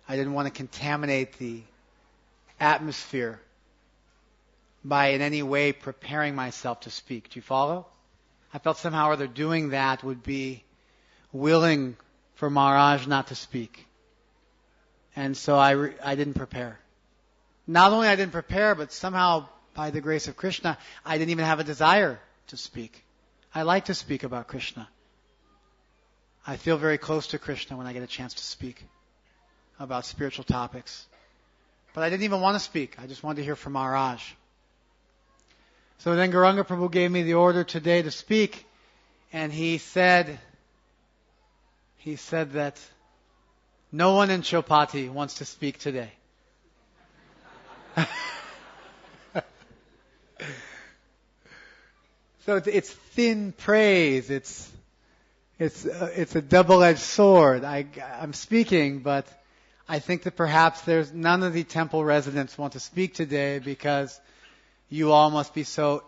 I didn't want to contaminate the atmosphere by in any way preparing myself to speak. Do you follow? I felt somehow or other doing that would be willing for Maharaj not to speak. And so I didn't prepare. Not only I didn't prepare, but somehow, by the grace of Krishna, I didn't even have a desire to speak. I like to speak about Krishna. I feel very close to Krishna when I get a chance to speak about spiritual topics. But I didn't even want to speak. I just wanted to hear from Maharaj. So then Gauranga Prabhu gave me the order today to speak, and he said that no one in Chowpatty wants to speak today. So it's thin praise. It's a double-edged sword. I'm speaking, but I think that perhaps there's none of the temple residents want to speak today because you all must be so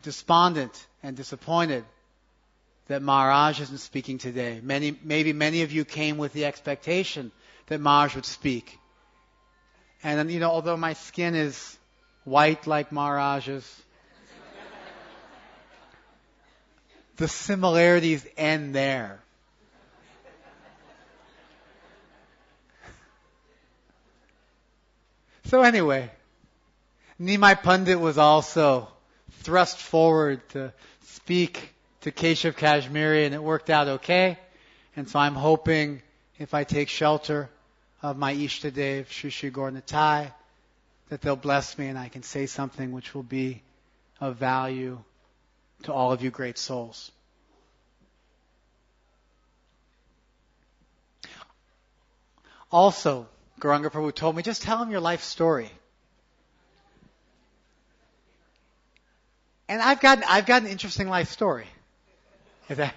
despondent and disappointed that Maharaj isn't speaking today. Maybe many of you came with the expectation that Maharaj would speak. And although my skin is white like Maharaj's, the similarities end there. So anyway, Nimai Pandit was also thrust forward to speak to Keshav Kashmiri, and it worked out okay. And so I'm hoping, if I take shelter of my Ishtadev, Shri Shri Gaur Nitai, that they'll bless me and I can say something which will be of value to all of you great souls. Also, Gauranga Prabhu told me, just tell him your life story. And I've got an interesting life story. It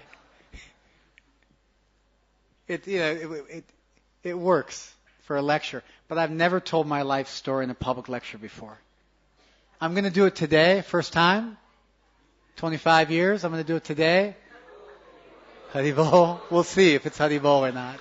works for a lecture, but I've never told my life story in a public lecture before. I'm going to do it today, first time. 25 years, I'm going to do it today. Haribol. We'll see if it's Haribol or not.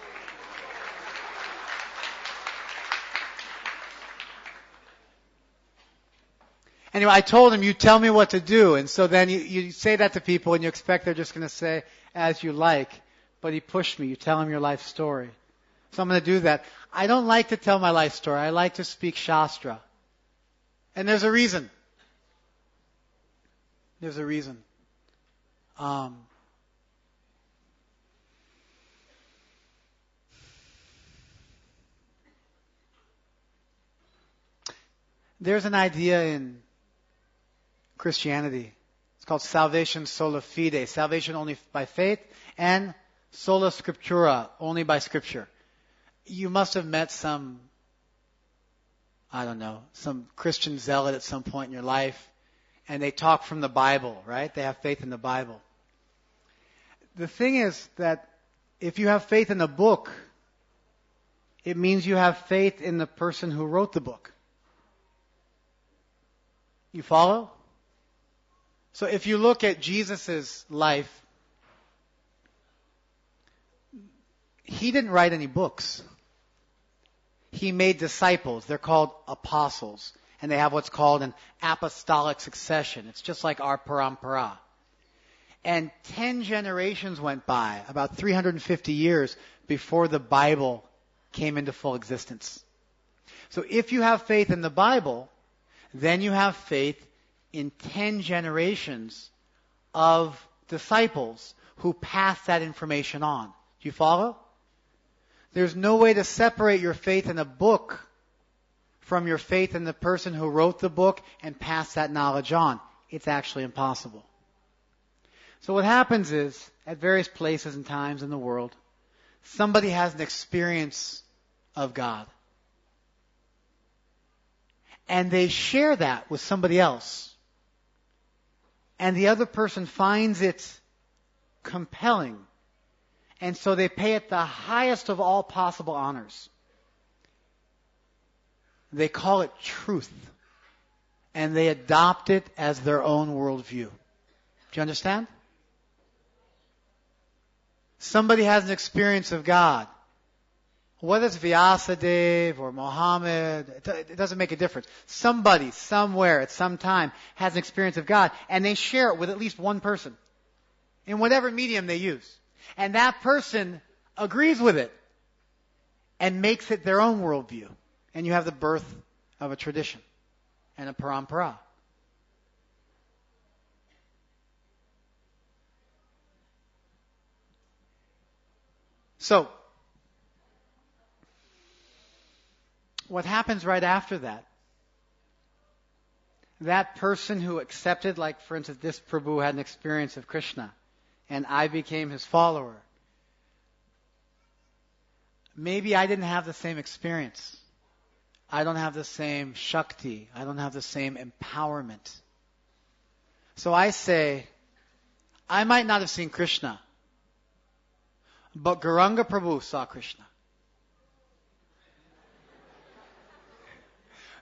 Anyway, I told him, you tell me what to do. And so then you say that to people and you expect they're just going to say, as you like. But he pushed me. You tell him your life story. So I'm going to do that. I don't like to tell my life story. I like to speak Shastra. And there's a reason. There's a reason. There's an idea in Christianity. It's called salvation sola fide. Salvation only by faith, and sola scriptura, only by scripture. You must have met some Christian zealot at some point in your life, and they talk from the Bible, right? They have faith in the Bible. The thing is that if you have faith in a book, it means you have faith in the person who wrote the book. You follow? So if you look at Jesus' life, he didn't write any books. He made disciples. They're called apostles. And they have what's called an apostolic succession. It's just like our parampara. And 10 generations went by, about 350 years before the Bible came into full existence. So if you have faith in the Bible, then you have faith in 10 generations of disciples who pass that information on. Do you follow? There's no way to separate your faith in a book from your faith in the person who wrote the book and pass that knowledge on. It's actually impossible. So what happens is, at various places and times in the world, somebody has an experience of God. And they share that with somebody else. And the other person finds it compelling. And so they pay it the highest of all possible honors. They call it truth. And they adopt it as their own worldview. Do you understand? Somebody has an experience of God. Whether it's Vyasadeva or Muhammad, it doesn't make a difference. Somebody, somewhere, at some time, has an experience of God, and they share it with at least one person, in whatever medium they use. And that person agrees with it, and makes it their own worldview. And you have the birth of a tradition, and a parampara. So, what happens right after that? That person who accepted, like for instance, this Prabhu had an experience of Krishna, and I became his follower. Maybe I didn't have the same experience. I don't have the same Shakti. I don't have the same empowerment. So I say, I might not have seen Krishna, but Gauranga Prabhu saw Krishna.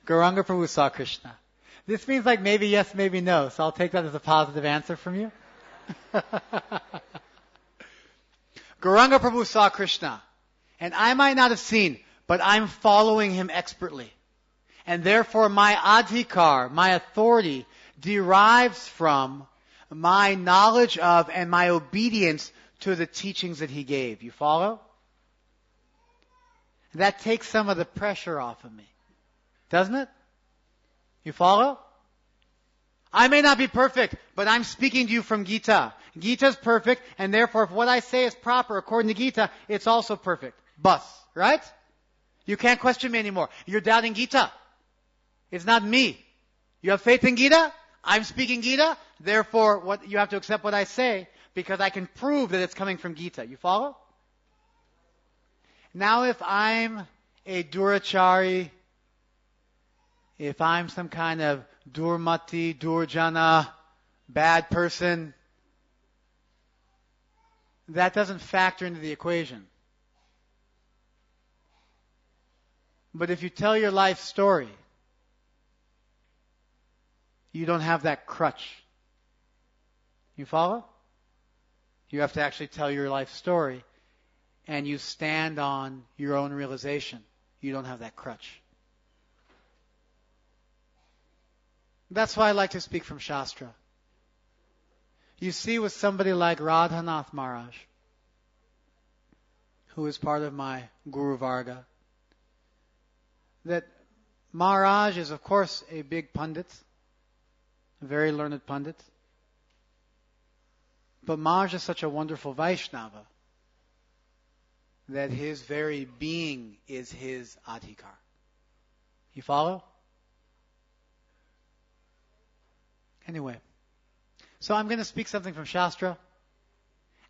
Gauranga Prabhu saw Krishna. This means like maybe yes, maybe no. So I'll take that as a positive answer from you. Gauranga Prabhu saw Krishna. And I might not have seen, but I'm following him expertly. And therefore my adhikar, my authority, derives from my knowledge of and my obedience to the teachings that he gave. You follow? That takes some of the pressure off of me. Doesn't it? You follow? I may not be perfect, but I'm speaking to you from Gita. Gita's perfect, and therefore if what I say is proper according to Gita, it's also perfect. Bus, right? You can't question me anymore. You're doubting Gita. It's not me. You have faith in Gita? I'm speaking Gita, therefore what you have to accept what I say because I can prove that it's coming from Gita. You follow? Now if I'm a durachari, if I'm some kind of durmati, durjana, bad person, that doesn't factor into the equation. But if you tell your life story, you don't have that crutch. You follow? You have to actually tell your life story, and you stand on your own realization. You don't have that crutch. That's why I like to speak from Shastra. You see, with somebody like Radhanath Maharaj, who is part of my Guru Varga, that Maharaj is, of course, a big Pandit, a very learned Pandit. But Maharaj is such a wonderful Vaishnava that his very being is his adhikar. You follow? Anyway, so I'm going to speak something from Shastra.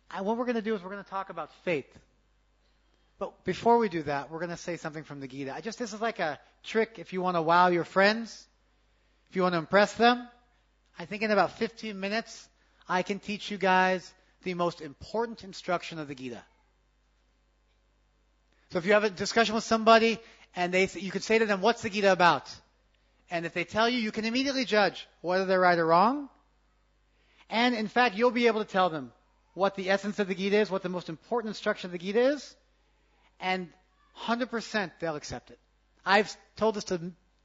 And what we're going to do is we're going to talk about faith. But before we do that, we're going to say something from the Gita. This is like a trick if you want to wow your friends, if you want to impress them. I think in about 15 minutes, I can teach you guys the most important instruction of the Gita. So if you have a discussion with somebody and you could say to them, what's the Gita about? And if they tell you, you can immediately judge whether they're right or wrong. And in fact, you'll be able to tell them what the essence of the Gita is, what the most important instruction of the Gita is, and 100% they'll accept it. I've told this to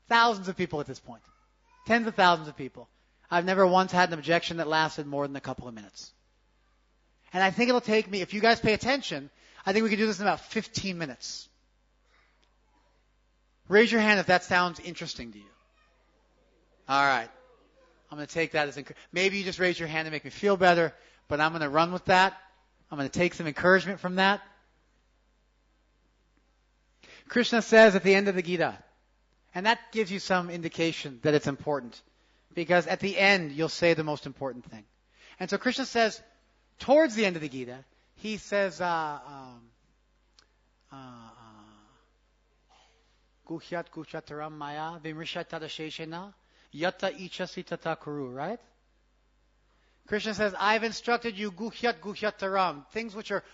thousands of people at this point. Tens of thousands of people. I've never once had an objection that lasted more than a couple of minutes. And I think it'll take me, if you guys pay attention, I think we can do this in about 15 minutes. Raise your hand if that sounds interesting to you. All right. I'm going to take that as maybe you just raise your hand to make me feel better, but I'm going to run with that. I'm going to take some encouragement from that. Krishna says at the end of the Gita, and that gives you some indication that it's important, because at the end you'll say the most important thing. And so Krishna says, towards the end of the Gita, he says, Guhyat guhyataram maya vimrishat tadasheshena yata ichasi tata kuru, right? Krishna says, I've instructed you guhyat guhyataram, things which are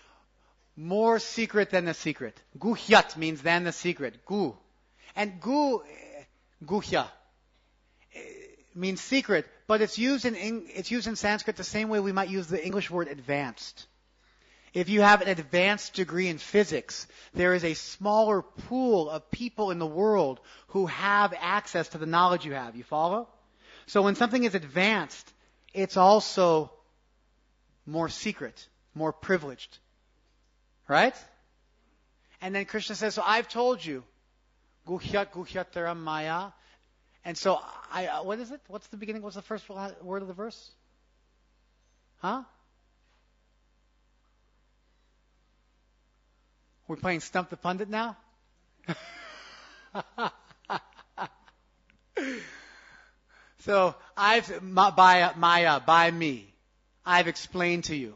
more secret than the secret. Guhyat means than the secret. Gu. And guhya, means secret, but it's used in Sanskrit the same way we might use the English word advanced. If you have an advanced degree in physics, there is a smaller pool of people in the world who have access to the knowledge you have. You follow? So when something is advanced, it's also more secret, more privileged. Right? And then Krishna says, so I've told you, guhyat guhyataram maya. And so, what is it? What's the beginning? What's the first word of the verse? Huh? We're playing Stump the Pundit now? So, by me, I've explained to you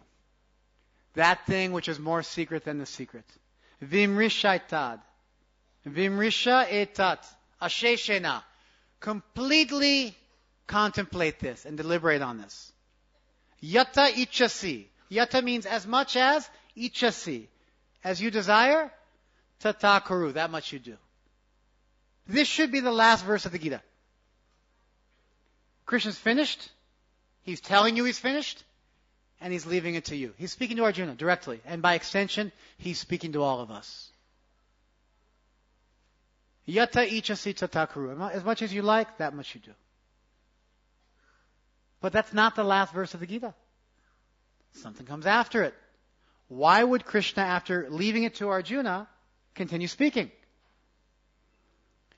that thing which is more secret than the secret. Vimrisha etad. Vimrisha etat. Asheshena. Completely contemplate this and deliberate on this. Yata ichasi. Yata means as much as ichasi. As you desire, tata kuru. That much you do. This should be the last verse of the Gita. Krishna's finished. He's telling you he's finished. And he's leaving it to you. He's speaking to Arjuna directly. And by extension, he's speaking to all of us. Yata ichasi tata kuru. As much as you like, that much you do. But that's not the last verse of the Gita. Something comes after it. Why would Krishna, after leaving it to Arjuna, continue speaking?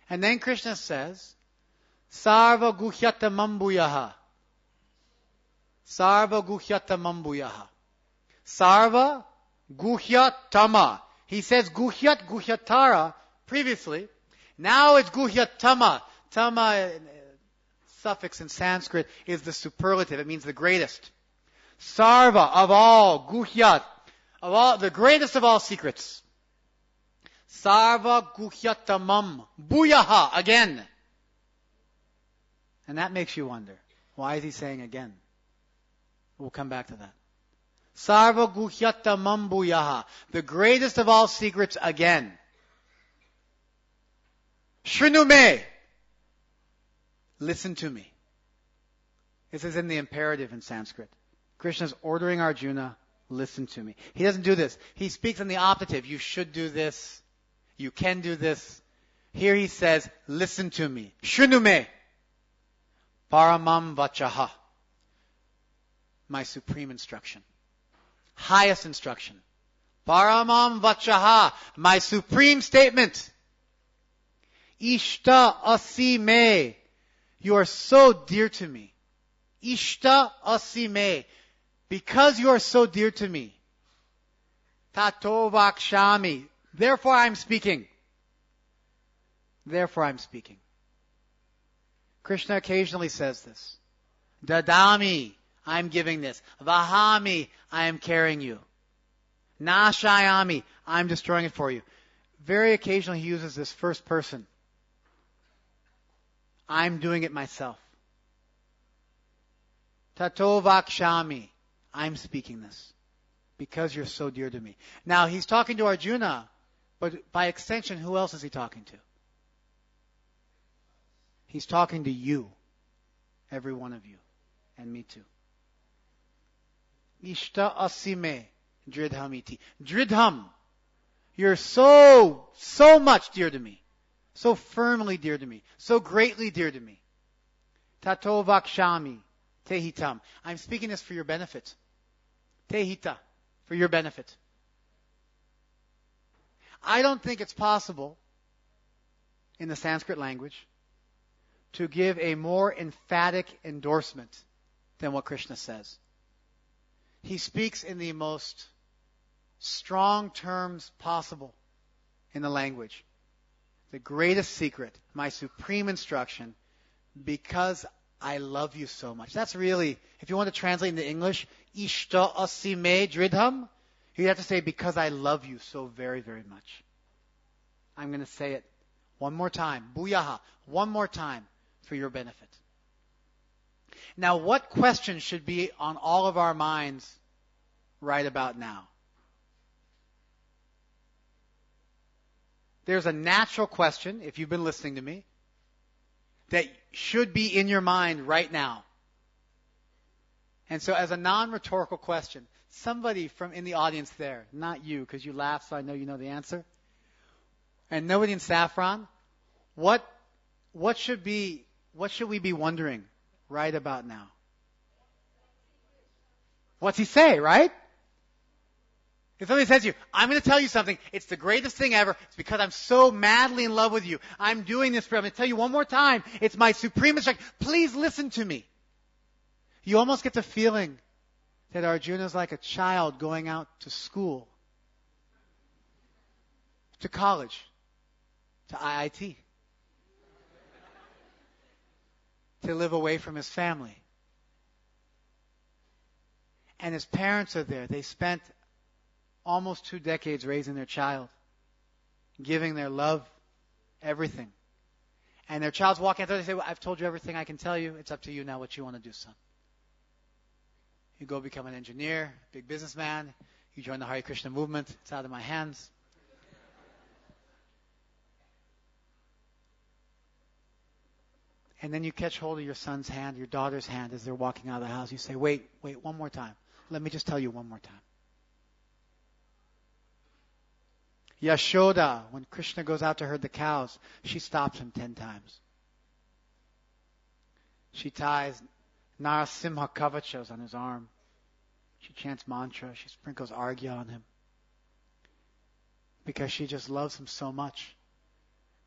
And then Krishna says, Sarva guhyata mambuyaha. Sarva guhyata mambuyaha. Sarva guhyatama. He says guhyat guhyatara previously. Now it's guhyatama. Tama, suffix in Sanskrit, is the superlative. It means the greatest. Sarva, of all, guhyat, of all, the greatest of all secrets. Sarva guhyatamam. Buyaha, again. And that makes you wonder, why is he saying again? We'll come back to that. Sarva guhyatamam buyaha. The greatest of all secrets again. Shrinume. Listen to me. This is in the imperative in Sanskrit. Krishna's ordering Arjuna, listen to me. He doesn't do this. He speaks in the optative. You should do this. You can do this. Here he says, listen to me. Shrinume. Paramam vachaha. My supreme instruction. Highest instruction. Paramam vachaha. My supreme statement. Ishta asime. You are so dear to me. Ishta asime. Because you are so dear to me. Tato vakshami. Therefore I'm speaking. Therefore I'm speaking. Krishna occasionally says this. Dadami. I'm giving this. Vahami. I am carrying you. Nashayami. I'm destroying it for you. Very occasionally he uses this first person. I'm doing it myself. Tato vakshami. I'm speaking this because you're so dear to me. Now, he's talking to Arjuna, but by extension, who else is he talking to? He's talking to you, every one of you, and me too. Ishta asime dridhamiti. Dridham. You're so much dear to me. So firmly dear to me. So greatly dear to me. Tato vakshami. Tehitam. I'm speaking this for your benefit. Tehita. For your benefit. I don't think it's possible in the Sanskrit language to give a more emphatic endorsement than what Krishna says. He speaks in the most strong terms possible in the language. The greatest secret, my supreme instruction, because I love you so much. That's really, if you want to translate into English, Ishta asime dridham, you have to say, because I love you so very, very much. I'm going to say it one more time. Buyaha. One more time for your benefit. Now, what question should be on all of our minds right about now? There's a natural question, if you've been listening to me, that should be in your mind right now. And so as a non-rhetorical question, Somebody from in the audience there, not you, because you laughed, so I know you know the answer. And nobody in Saffron, what should we be wondering right about now? What's he say, right? If somebody says to you, I'm going to tell you something, it's the greatest thing ever, it's because I'm so madly in love with you. I'm doing this for you. I'm going to tell you one more time, it's my supreme instruction. Please listen to me. You almost get the feeling that Arjuna is like a child going out to school, to college, to IIT, to live away from his family. And his parents are there. They spent almost 2 decades raising their child, giving their love, everything. And their child's walking out there, they say, well, I've told you everything I can tell you. It's up to you now what you want to do, son. You go become an engineer, big businessman. You join the Hare Krishna movement. It's out of my hands. And then you catch hold of your son's hand, your daughter's hand as they're walking out of the house. You say, wait, one more time. Let me just tell you one more time. Yashoda, when Krishna goes out to herd the cows, she stops him 10 times. She ties Narasimha Kavachas on his arm. She chants mantra. She sprinkles argya on him. Because she just loves him so much.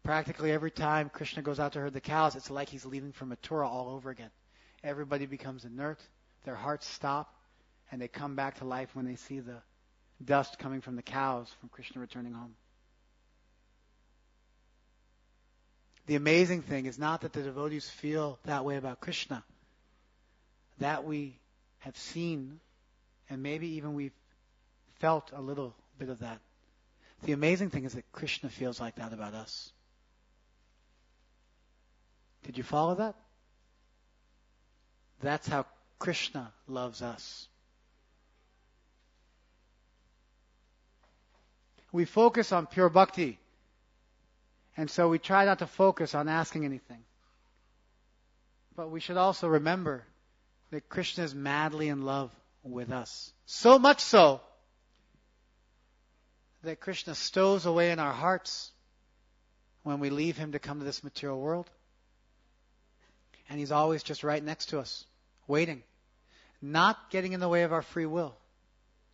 Practically every time Krishna goes out to herd the cows, it's like he's leaving for Mathura all over again. Everybody becomes inert. Their hearts stop. And they come back to life when they see the dust coming from the cows from Krishna returning home. The amazing thing is not that the devotees feel that way about Krishna. That we have seen, and maybe even we've felt a little bit of that. The amazing thing is that Krishna feels like that about us. Did you follow that? That's how Krishna loves us. We focus on pure bhakti, and so we try not to focus on asking anything. But we should also remember that Krishna is madly in love with us. So much so that Krishna stows away in our hearts when we leave him to come to this material world. And he's always just right next to us, waiting. Not getting in the way of our free will.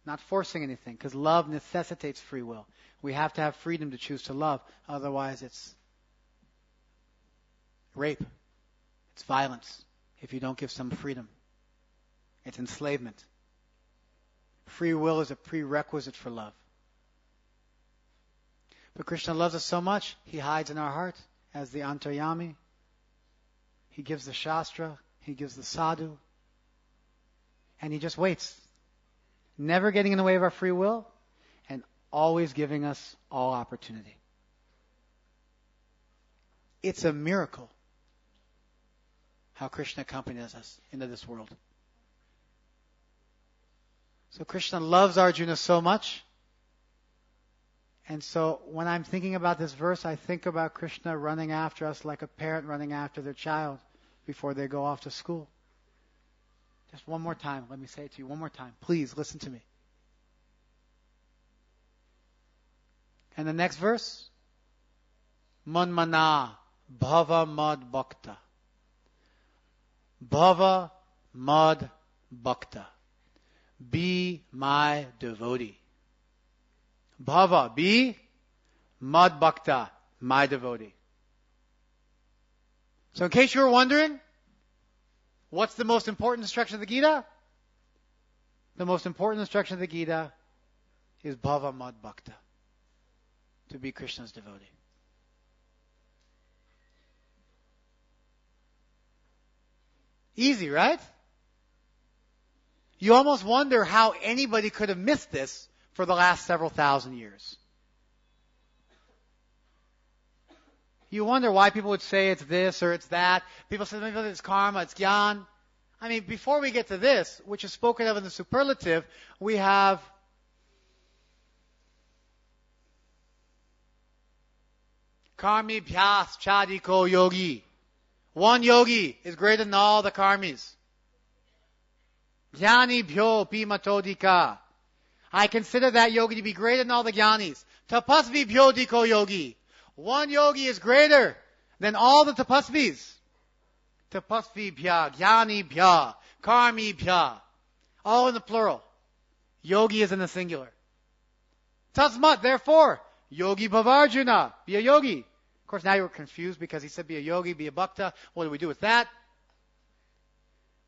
Not forcing anything, because love necessitates free will. We have to have freedom to choose to love. Otherwise, it's rape. It's violence if you don't give some freedom. It's enslavement. Free will is a prerequisite for love. But Krishna loves us so much, he hides in our heart as the Antaryami. He gives the Shastra. He gives the Sadhu. And he just waits. Never getting in the way of our free will, and always giving us all opportunity. It's a miracle how Krishna accompanies us into this world. So Krishna loves Arjuna so much. And so when I'm thinking about this verse, I think about Krishna running after us like a parent running after their child before they go off to school. Just one more time. Let me say it to you one more time. Please listen to me. And the next verse. Manmana bhava mad bhakta. Bhava mad bhakta. Be my devotee. Bhava, be. Mad bhakta, my devotee. So in case you were wondering, what's the most important instruction of the Gita? The most important instruction of the Gita is bhava mad bhakta. To be Krishna's devotee. Easy, right? You almost wonder how anybody could have missed this for the last several thousand years. You wonder why people would say it's this or it's that. People say maybe it's karma, it's gyan. I mean, before we get to this, which is spoken of in the superlative, we have karmi bhyas chadiko yogi. One yogi is greater than all the karmis. Jnani bhyo pimatodika. I consider that yogi to be greater than all the jnanis. Tapasvi bhyo diko yogi. One yogi is greater than all the tapasvis. Tapasvi bhya, jnani bhya, karmi bhya. All in the plural. Yogi is in the singular. Tasmat, therefore, yogi bhavarjuna. Be a yogi. Of course, now you're confused because he said be a yogi, be a bhakta. What do we do with that?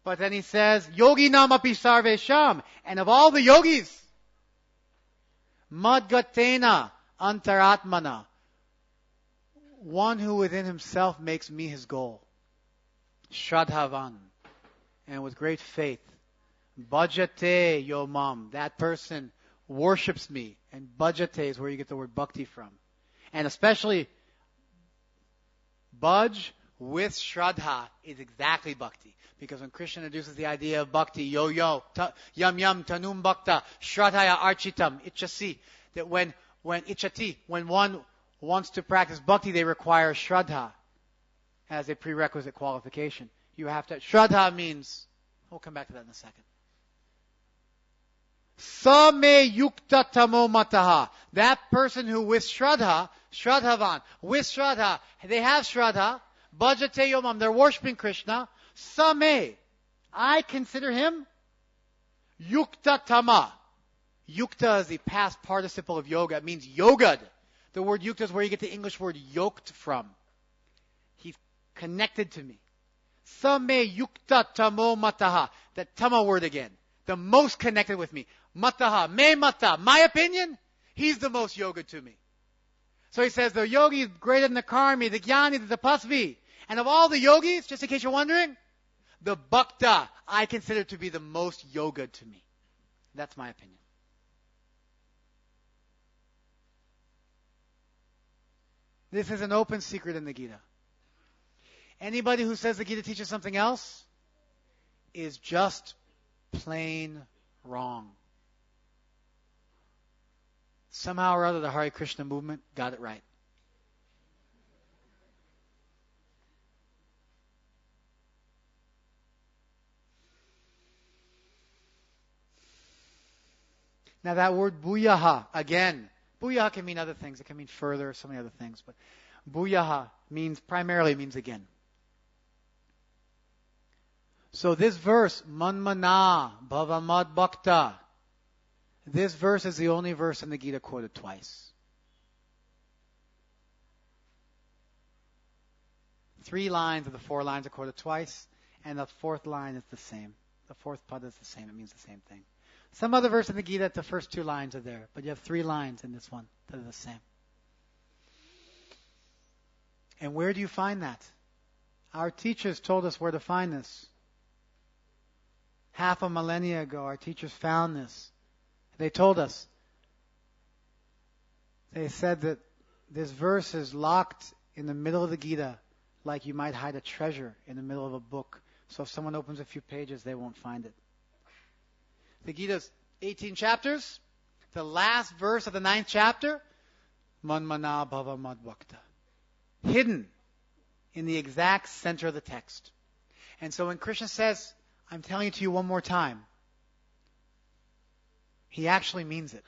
But then he says, yogi namapi sarvesham. And of all the yogis, madgatena antaratmana. One who within himself makes me his goal. Shradhavan. And with great faith. Bhajate yomam. That person worships me. And bhajate is where you get the word bhakti from. And especially, bhaj with shraddha is exactly bhakti. Because when Krishna introduces the idea of bhakti, yam yam tanum bhakta, shraddhaya architam, ichasi, that when one wants to practice bhakti, they require shraddha as a prerequisite qualification. You have to, shraddha means, we'll come back to that in a second. Same yukta tamo mataha. That person who with shraddha, shraddhavan, with shraddha, they have shraddha, bhajate yomam, they're worshipping Krishna. Same, I consider him yukta tama. Yukta is the past participle of yoga. It means yogad. The word yukta is where you get the English word yoked from. He's connected to me. Same yukta tamo mataha. That tama word again. The most connected with me. Mataha, me mata. My opinion, he's the most yoga to me. So he says the yogi is greater than the karmi, the jnani, the tapasvi. And of all the yogis, just in case you're wondering, the bhakta I consider to be the most yoga to me. That's my opinion. This is an open secret in the Gita. Anybody who says the Gita teaches something else is just plain wrong. Somehow or other, the Hare Krishna movement got it right. Now that word bhuyaha, again, bhuyaha can mean other things. It can mean further, so many other things. But bhuyaha primarily means again. So this verse, manmana bhavamad bhakta, this verse is the only verse in the Gita quoted twice. 3 lines of the 4 lines are quoted twice, and the 4th line is the same. The 4th pada is the same. It means the same thing. Some other verse in the Gita, the first 2 lines are there, but you have 3 lines in this one that are the same. And where do you find that? Our teachers told us where to find this. Half a millennia ago, our teachers found this. They told us. They said that this verse is locked in the middle of the Gita like you might hide a treasure in the middle of a book. So if someone opens a few pages, they won't find it. The Gita's 18 chapters. The last verse of the 9th chapter, Manmana Bhava Madbhakta. Hidden in the exact center of the text. And so when Krishna says, I'm telling it to you one more time, he actually means it.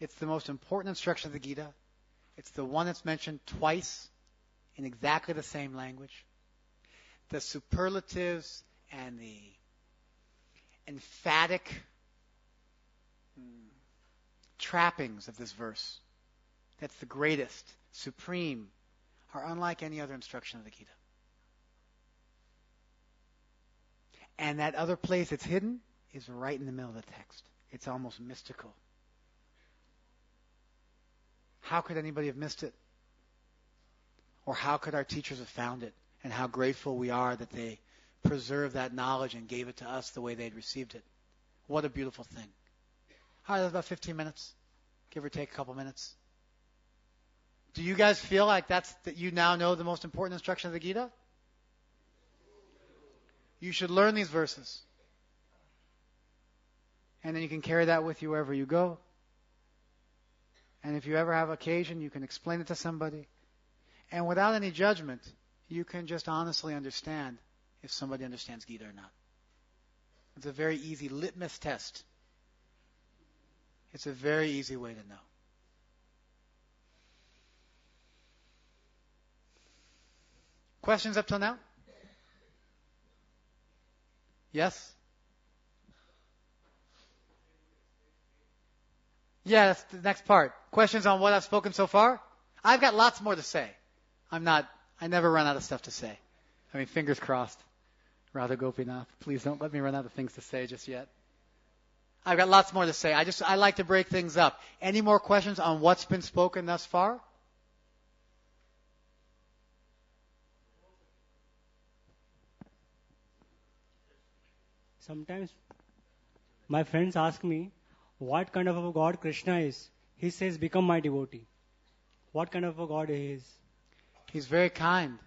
It's the most important instruction of the Gita. It's the one that's mentioned twice in exactly the same language. The superlatives and the emphatic trappings of this verse, that's the greatest, supreme, are unlike any other instruction of the Gita. And that other place it's hidden is right in the middle of the text. It's almost mystical. How could anybody have missed it? Or how could our teachers have found it? And how grateful we are that they preserved that knowledge and gave it to us the way they'd received it. What a beautiful thing. All right, that's about 15 minutes. Give or take a couple minutes. Do you guys feel like that you now know the most important instruction of the Gita? You should learn these verses. And then you can carry that with you wherever you go. And if you ever have occasion, you can explain it to somebody. And without any judgment, you can just honestly understand if somebody understands Gita or not. It's a very easy litmus test. It's a very easy way to know. Questions up till now? Yes? Yeah, that's the next part. Questions on what I've spoken so far? I've got lots more to say. I never run out of stuff to say. I mean, fingers crossed. Radha Gopinath, please don't let me run out of things to say just yet. I've got lots more to say. I like to break things up. Any more questions on what's been spoken thus far? Sometimes my friends ask me, what kind of a God Krishna is? He says, become my devotee. What kind of a God he is? He's very kind.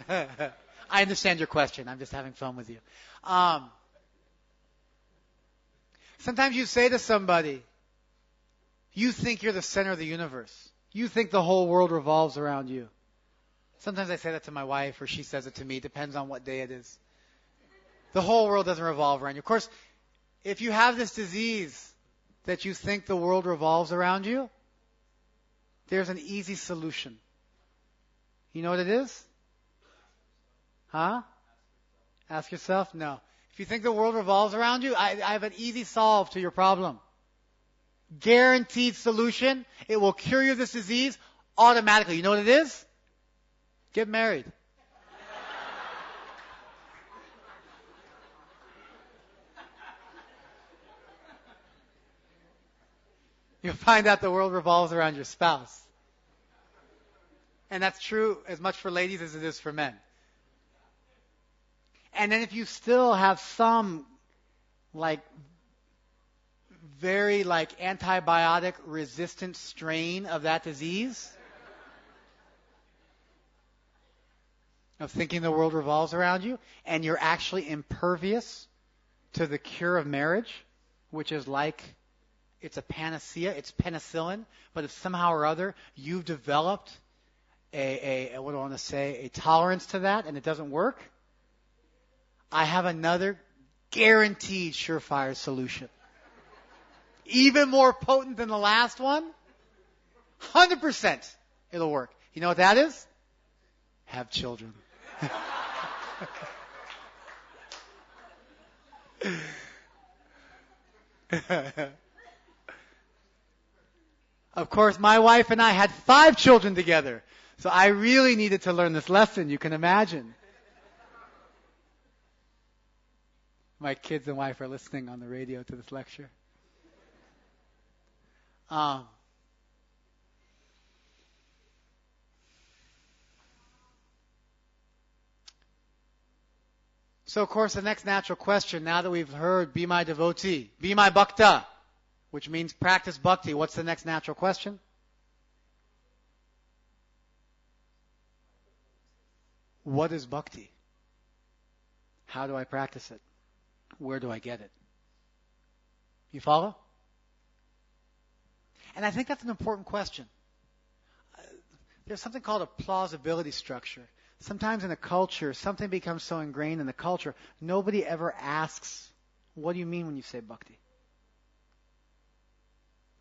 I understand your question. I'm just having fun with you. Sometimes you say to somebody, you think you're the center of the universe. You think the whole world revolves around you. Sometimes I say that to my wife, or she says it to me. Depends on what day it is. The whole world doesn't revolve around you. Of course, if you have this disease that you think the world revolves around you, there's an easy solution. You know what it is? Huh? Ask yourself? No. If you think the world revolves around you, I have an easy solve to your problem. Guaranteed solution. It will cure you of this disease automatically. You know what it is? Get married. You'll find out the world revolves around your spouse. And that's true as much for ladies as it is for men. And then if you still have some very antibiotic resistant strain of that disease, of thinking the world revolves around you, and you're actually impervious to the cure of marriage, which is it's a panacea, it's penicillin, but if somehow or other you've developed a tolerance to that and it doesn't work, I have another guaranteed surefire solution. Even more potent than the last one. 100% it'll work. You know what that is? Have children. Of course, my wife and I had 5 children together. So I really needed to learn this lesson, you can imagine. My kids and wife are listening on the radio to this lecture. So, of course, the next natural question, now that we've heard, be my devotee, be my bhakta, which means practice bhakti, what's the next natural question? What is bhakti? How do I practice it? Where do I get it? You follow? And I think that's an important question. There's something called a plausibility structure. Sometimes in a culture, something becomes so ingrained in the culture, nobody ever asks, what do you mean when you say bhakti?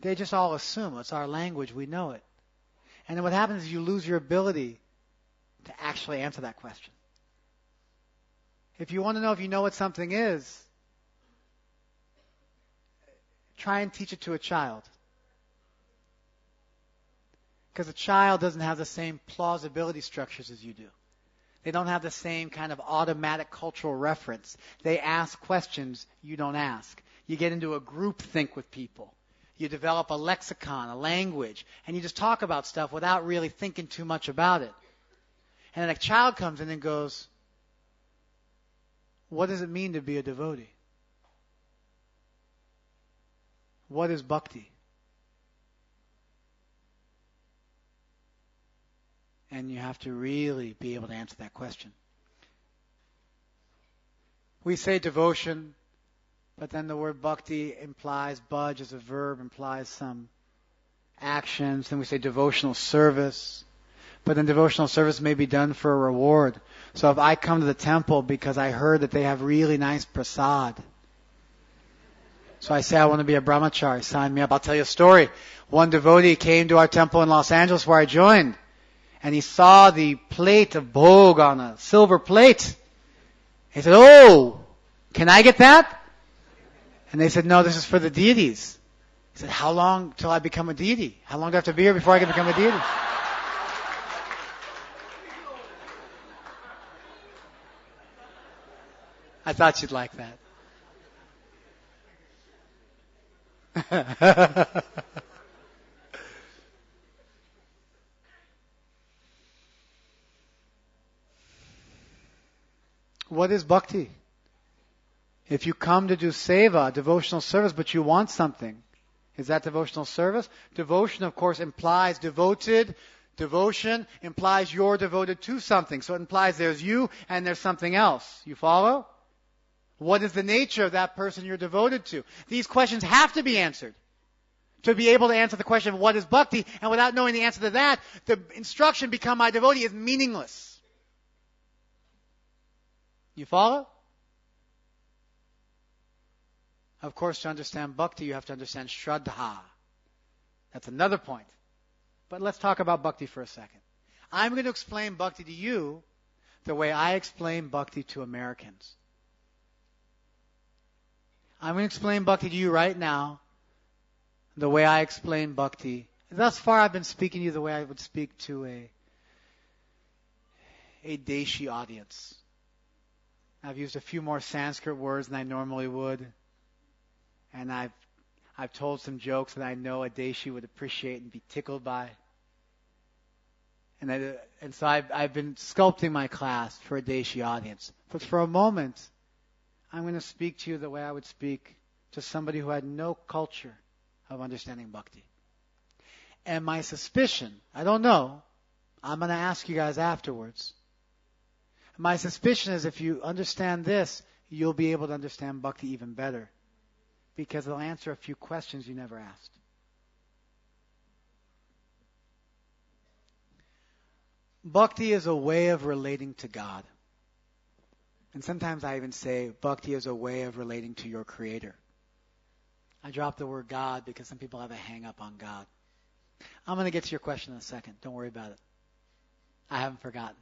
They just all assume it's our language, we know it. And then what happens is you lose your ability to actually answer that question. If you want to know if you know what something is, try and teach it to a child. Because a child doesn't have the same plausibility structures as you do. They don't have the same kind of automatic cultural reference. They ask questions you don't ask. You get into a group think with people. You develop a lexicon, a language, and you just talk about stuff without really thinking too much about it. And then a child comes in and goes, what does it mean to be a devotee? What is bhakti? And you have to really be able to answer that question. We say devotion, but then the word bhakti implies, bhaj as a verb implies some actions. Then we say devotional service. But then devotional service may be done for a reward. So if I come to the temple because I heard that they have really nice prasad, so I say I want to be a brahmachari, sign me up. I'll tell you a story. One devotee came to our temple in Los Angeles where I joined, and he saw the plate of bhog on a silver plate. He said, "Oh, can I get that?" And they said, "No, this is for the deities." He said, "How long till I become a deity? How long do I have to be here before I can become a deity?" I thought you'd like that. What is bhakti? If you come to do seva, devotional service, but you want something, is that devotional service? Devotion, of course, implies devoted. Devotion implies you're devoted to something. So it implies there's you and there's something else. You follow? What is the nature of that person you're devoted to? These questions have to be answered. To be able to answer the question of what is bhakti, and without knowing the answer to that, the instruction, become my devotee, is meaningless. You follow? Of course, to understand bhakti, you have to understand shraddha. That's another point. But let's talk about bhakti for a second. I'm going to explain bhakti to you the way I explain bhakti to Americans. I'm going to explain bhakti to you right now the way I explain bhakti. Thus far, I've been speaking to you the way I would speak to a Deshi audience. I've used a few more Sanskrit words than I normally would. And I've told some jokes that I know a Deshi would appreciate and be tickled by. And so I've been sculpting my class for a Deshi audience. But for a moment, I'm going to speak to you the way I would speak to somebody who had no culture of understanding bhakti. And my suspicion, I don't know, I'm going to ask you guys afterwards. My suspicion is if you understand this, you'll be able to understand bhakti even better. Because it'll answer a few questions you never asked. Bhakti is a way of relating to God. And sometimes I even say bhakti is a way of relating to your Creator. I drop the word God because some people have a hang-up on God. I'm going to get to your question in a second. Don't worry about it. I haven't forgotten.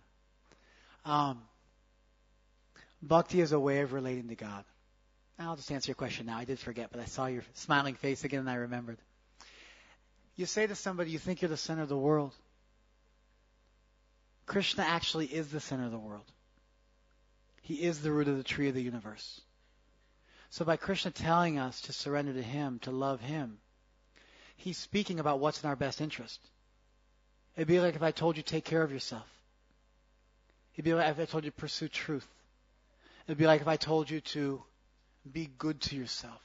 Bhakti is a way of relating to God. I'll just answer your question now. I did forget, but I saw your smiling face again and I remembered. You say to somebody, you think you're the center of the world. Krishna actually is the center of the world. He is the root of the tree of the universe. So by Krishna telling us to surrender to Him, to love Him, He's speaking about what's in our best interest. It'd be like if I told you take care of yourself. It'd be like if I told you to pursue truth. It'd be like if I told you to be good to yourself,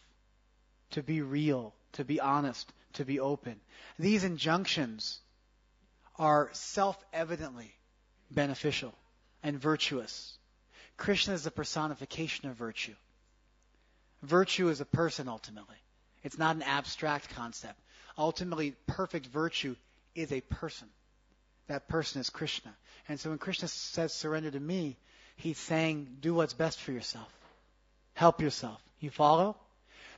to be real, to be honest, to be open. These injunctions are self-evidently beneficial and virtuous. Krishna is the personification of virtue. Virtue is a person ultimately. It's not an abstract concept. Ultimately, perfect virtue is a person. That person is Krishna. And so when Krishna says surrender to me, He's saying do what's best for yourself. Help yourself. You follow?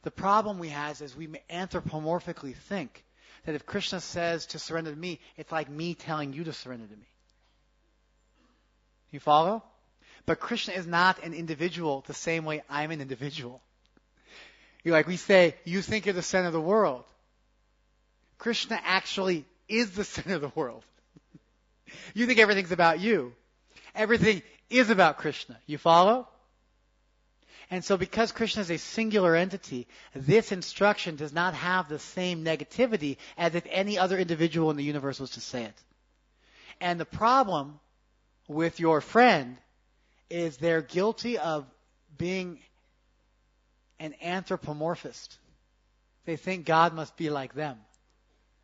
The problem we have is we anthropomorphically think that if Krishna says to surrender to me, it's like me telling you to surrender to me. You follow? But Krishna is not an individual the same way I'm an individual. We say, you think you're the center of the world. Krishna actually is the center of the world. You think everything's about you. Everything is about Krishna. You follow? And so because Krishna is a singular entity, this instruction does not have the same negativity as if any other individual in the universe was to say it. And the problem with your friend is they're guilty of being an anthropomorphist. They think God must be like them.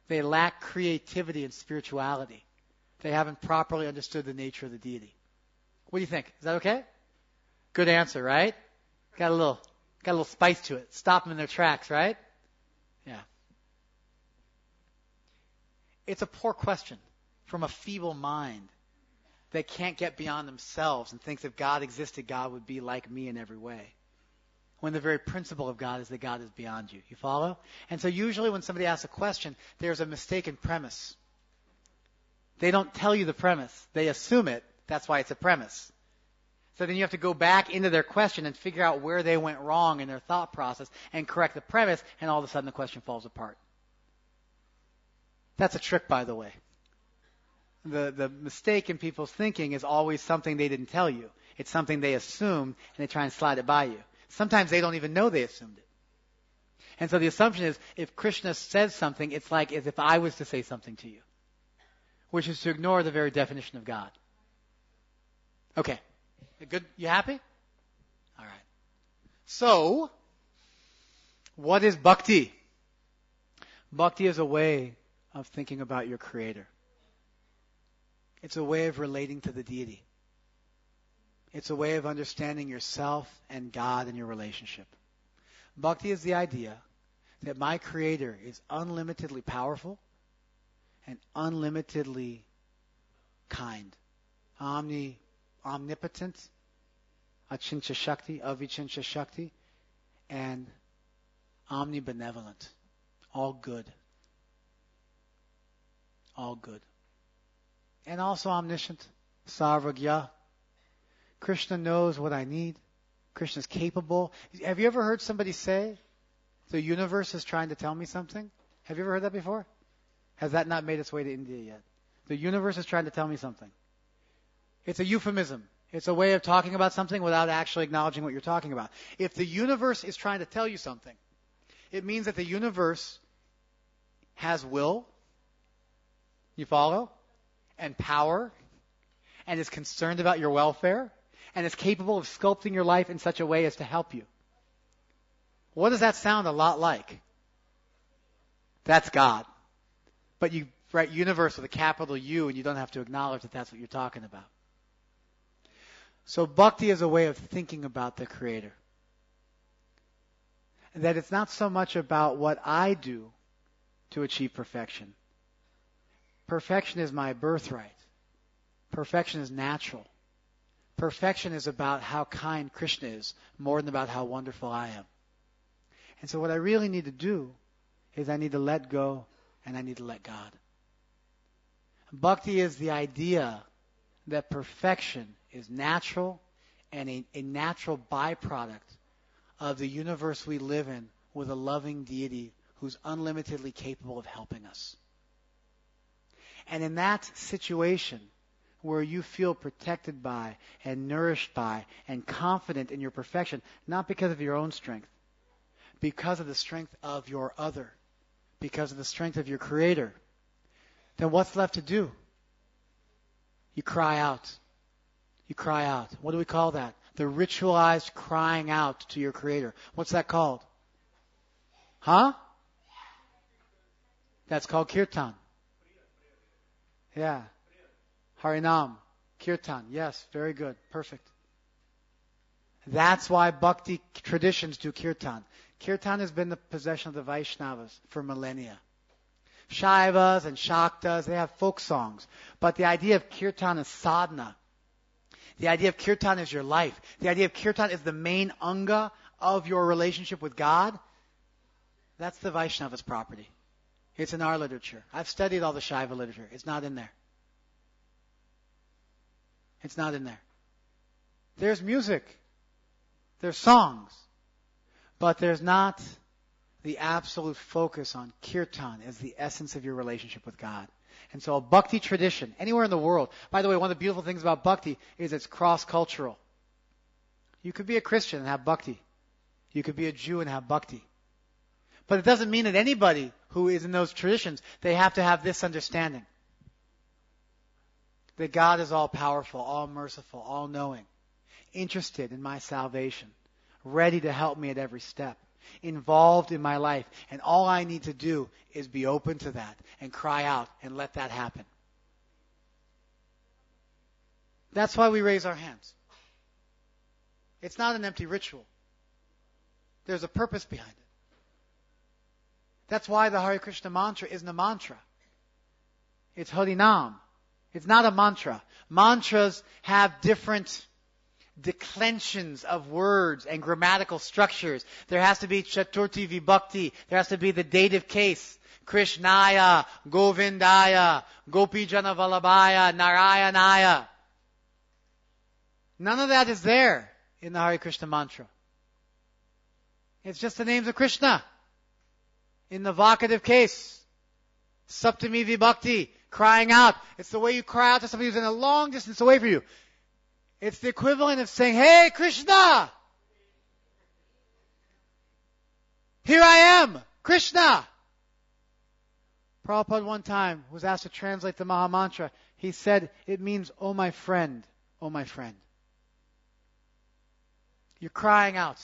They lack creativity and spirituality. They haven't properly understood the nature of the deity. What do you think? Is that okay? Good answer, right? Got a little spice to it. Stop them in their tracks, right? Yeah. It's a poor question. from a feeble mind that can't get beyond themselves and thinks if God existed, God would be like me in every way. When the very principle of God is that God is beyond you. You follow? And so usually when somebody asks a question, there's a mistaken premise. They don't tell you the premise. They assume it. That's why it's a premise. So then you have to go back into their question and figure out where they went wrong in their thought process and correct the premise, and all of a sudden the question falls apart. That's a trick, by the way. The mistake in people's thinking is always something they didn't tell you. It's something they assumed, and they try and slide it by you. Sometimes they don't even know they assumed it. And so the assumption is, if Krishna says something, it's like as if I was to say something to you, which is to ignore the very definition of God. Okay. Good? You happy? All right. So, what is bhakti? Bhakti is a way of thinking about your Creator. It's a way of relating to the deity. It's a way of understanding yourself and God and your relationship. Bhakti is the idea that my Creator is unlimitedly powerful and unlimitedly kind. Omnipotent, Achincha Shakti, Avichincha Shakti, and omnibenevolent. All good. All good. And also omniscient, Sarvagya. Krishna knows what I need. Krishna is capable. Have you ever heard somebody say, the universe is trying to tell me something? Have you ever heard that before? Has that not made its way to India yet? The universe is trying to tell me something. It's a euphemism. It's a way of talking about something without actually acknowledging what you're talking about. If the universe is trying to tell you something, it means that the universe has will, you follow, and power, and is concerned about your welfare, and is capable of sculpting your life in such a way as to help you. What does that sound a lot like? That's God. But you write universe with a capital U, and you don't have to acknowledge that that's what you're talking about. So bhakti is a way of thinking about the Creator. That it's not so much about what I do to achieve perfection. Perfection is my birthright. Perfection is natural. Perfection is about how kind Krishna is, more than about how wonderful I am. And so what I really need to do is I need to let go and I need to let God. Bhakti is the idea that perfection is natural and a natural byproduct of the universe we live in with a loving deity who's unlimitedly capable of helping us. And in that situation where you feel protected by and nourished by and confident in your perfection, not because of your own strength, because of the strength of your other, because of the strength of your Creator, then what's left to do? You cry out. You cry out. What do we call that? The ritualized crying out to your Creator. What's that called? Huh? That's called kirtan. Yeah. Harinam. Kirtan. Yes, very good. Perfect. That's why bhakti traditions do kirtan. Kirtan has been the possession of the Vaishnavas for millennia. Shaivas and Shaktas, they have folk songs. But the idea of kirtan is sadhana. The idea of kirtan is your life. The idea of kirtan is the main anga of your relationship with God. That's the Vaishnava's property. It's in our literature. I've studied all the Shaiva literature. It's not in there. It's not in there. There's music. There's songs. But there's not the absolute focus on kirtan as the essence of your relationship with God. And so a bhakti tradition, anywhere in the world. By the way, one of the beautiful things about bhakti is it's cross-cultural. You could be a Christian and have bhakti. You could be a Jew and have bhakti. But it doesn't mean that anybody who is in those traditions, they have to have this understanding. That God is all-powerful, all-merciful, all-knowing, interested in my salvation, ready to help me at every step, involved in my life. And all I need to do is be open to that and cry out and let that happen. That's why we raise our hands. It's not an empty ritual. There's a purpose behind it. That's why the Hare Krishna mantra isn't a mantra. It's Harinam, It's not a mantra. Mantras have different declensions of words and grammatical structures. There has to be chaturthi vibhakti. There has to be the dative case. Krishnaya, Govindaya, Gopijana Vallabhaya, Narayanaya. None of that is there in the Hare Krishna mantra. It's just the names of Krishna. In the vocative case. Saptami vibhakti, crying out. It's the way you cry out to somebody who's in a long distance away from you. It's the equivalent of saying, "Hey, Krishna! Here I am, Krishna!" Prabhupada one time was asked to translate the Maha Mantra. He said, it means, "Oh my friend, oh my friend." You're crying out.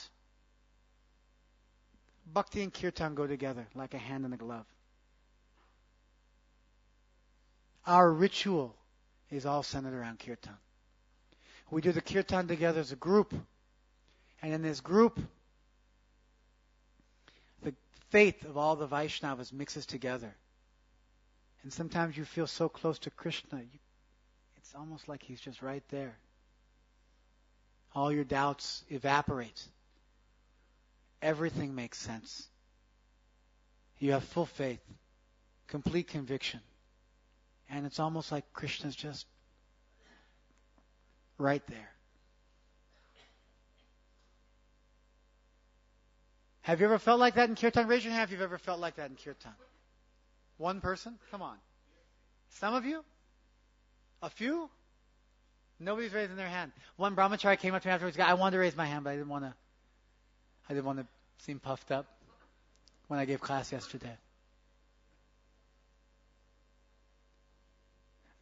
Bhakti and kirtan go together like a hand and a glove. Our ritual is all centered around kirtan. We do the kirtan together as a group. And in this group, the faith of all the Vaishnavas mixes together. And sometimes you feel so close to Krishna, it's almost like He's just right there. All your doubts evaporate. Everything makes sense. You have full faith, complete conviction. And it's almost like Krishna's just right there. Have you ever felt like that in kirtan? Raise your hand if you've ever felt like that in kirtan. One person? Come on. Some of you? A few? Nobody's raising their hand. One brahmachari came up to me afterwards. I wanted to raise my hand, but I didn't want to seem puffed up when I gave class yesterday.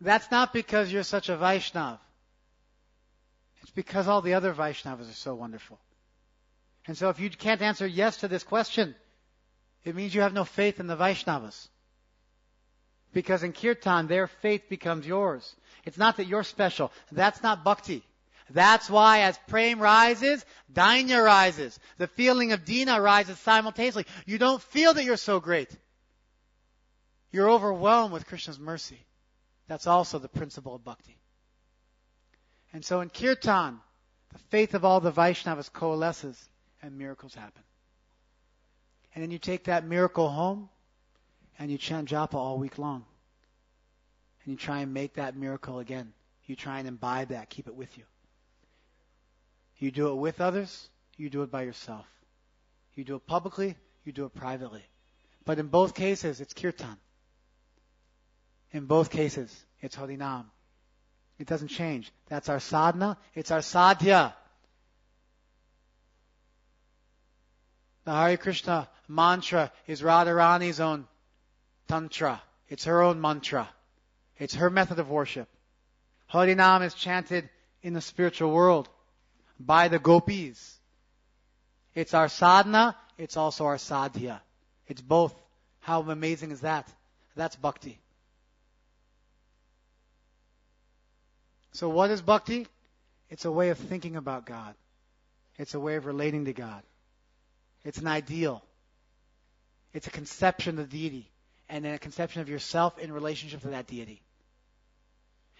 That's not because you're such a Vaishnav. It's because all the other Vaishnavas are so wonderful. And so if you can't answer yes to this question, it means you have no faith in the Vaishnavas. Because in kirtan, their faith becomes yours. It's not that you're special. That's not bhakti. That's why as prem rises, dainya rises. The feeling of dina rises simultaneously. You don't feel that you're so great. You're overwhelmed with Krishna's mercy. That's also the principle of bhakti. And so in kirtan, the faith of all the Vaishnavas coalesces and miracles happen. And then you take that miracle home and you chant japa all week long. And you try and make that miracle again. You try and imbibe that, keep it with you. You do it with others, you do it by yourself. You do it publicly, you do it privately. But in both cases, it's kirtan. In both cases, it's harinam. It doesn't change. That's our sadhana, it's our sadhya. The Hare Krishna mantra is Radharani's own tantra. It's her own mantra. It's her method of worship. Harinam is chanted in the spiritual world by the gopis. It's our sadhana, it's also our sadhya. It's both. How amazing is that? That's bhakti. So what is bhakti? It's a way of thinking about God. It's a way of relating to God. It's an ideal. It's a conception of the deity. And then a conception of yourself in relationship to that deity.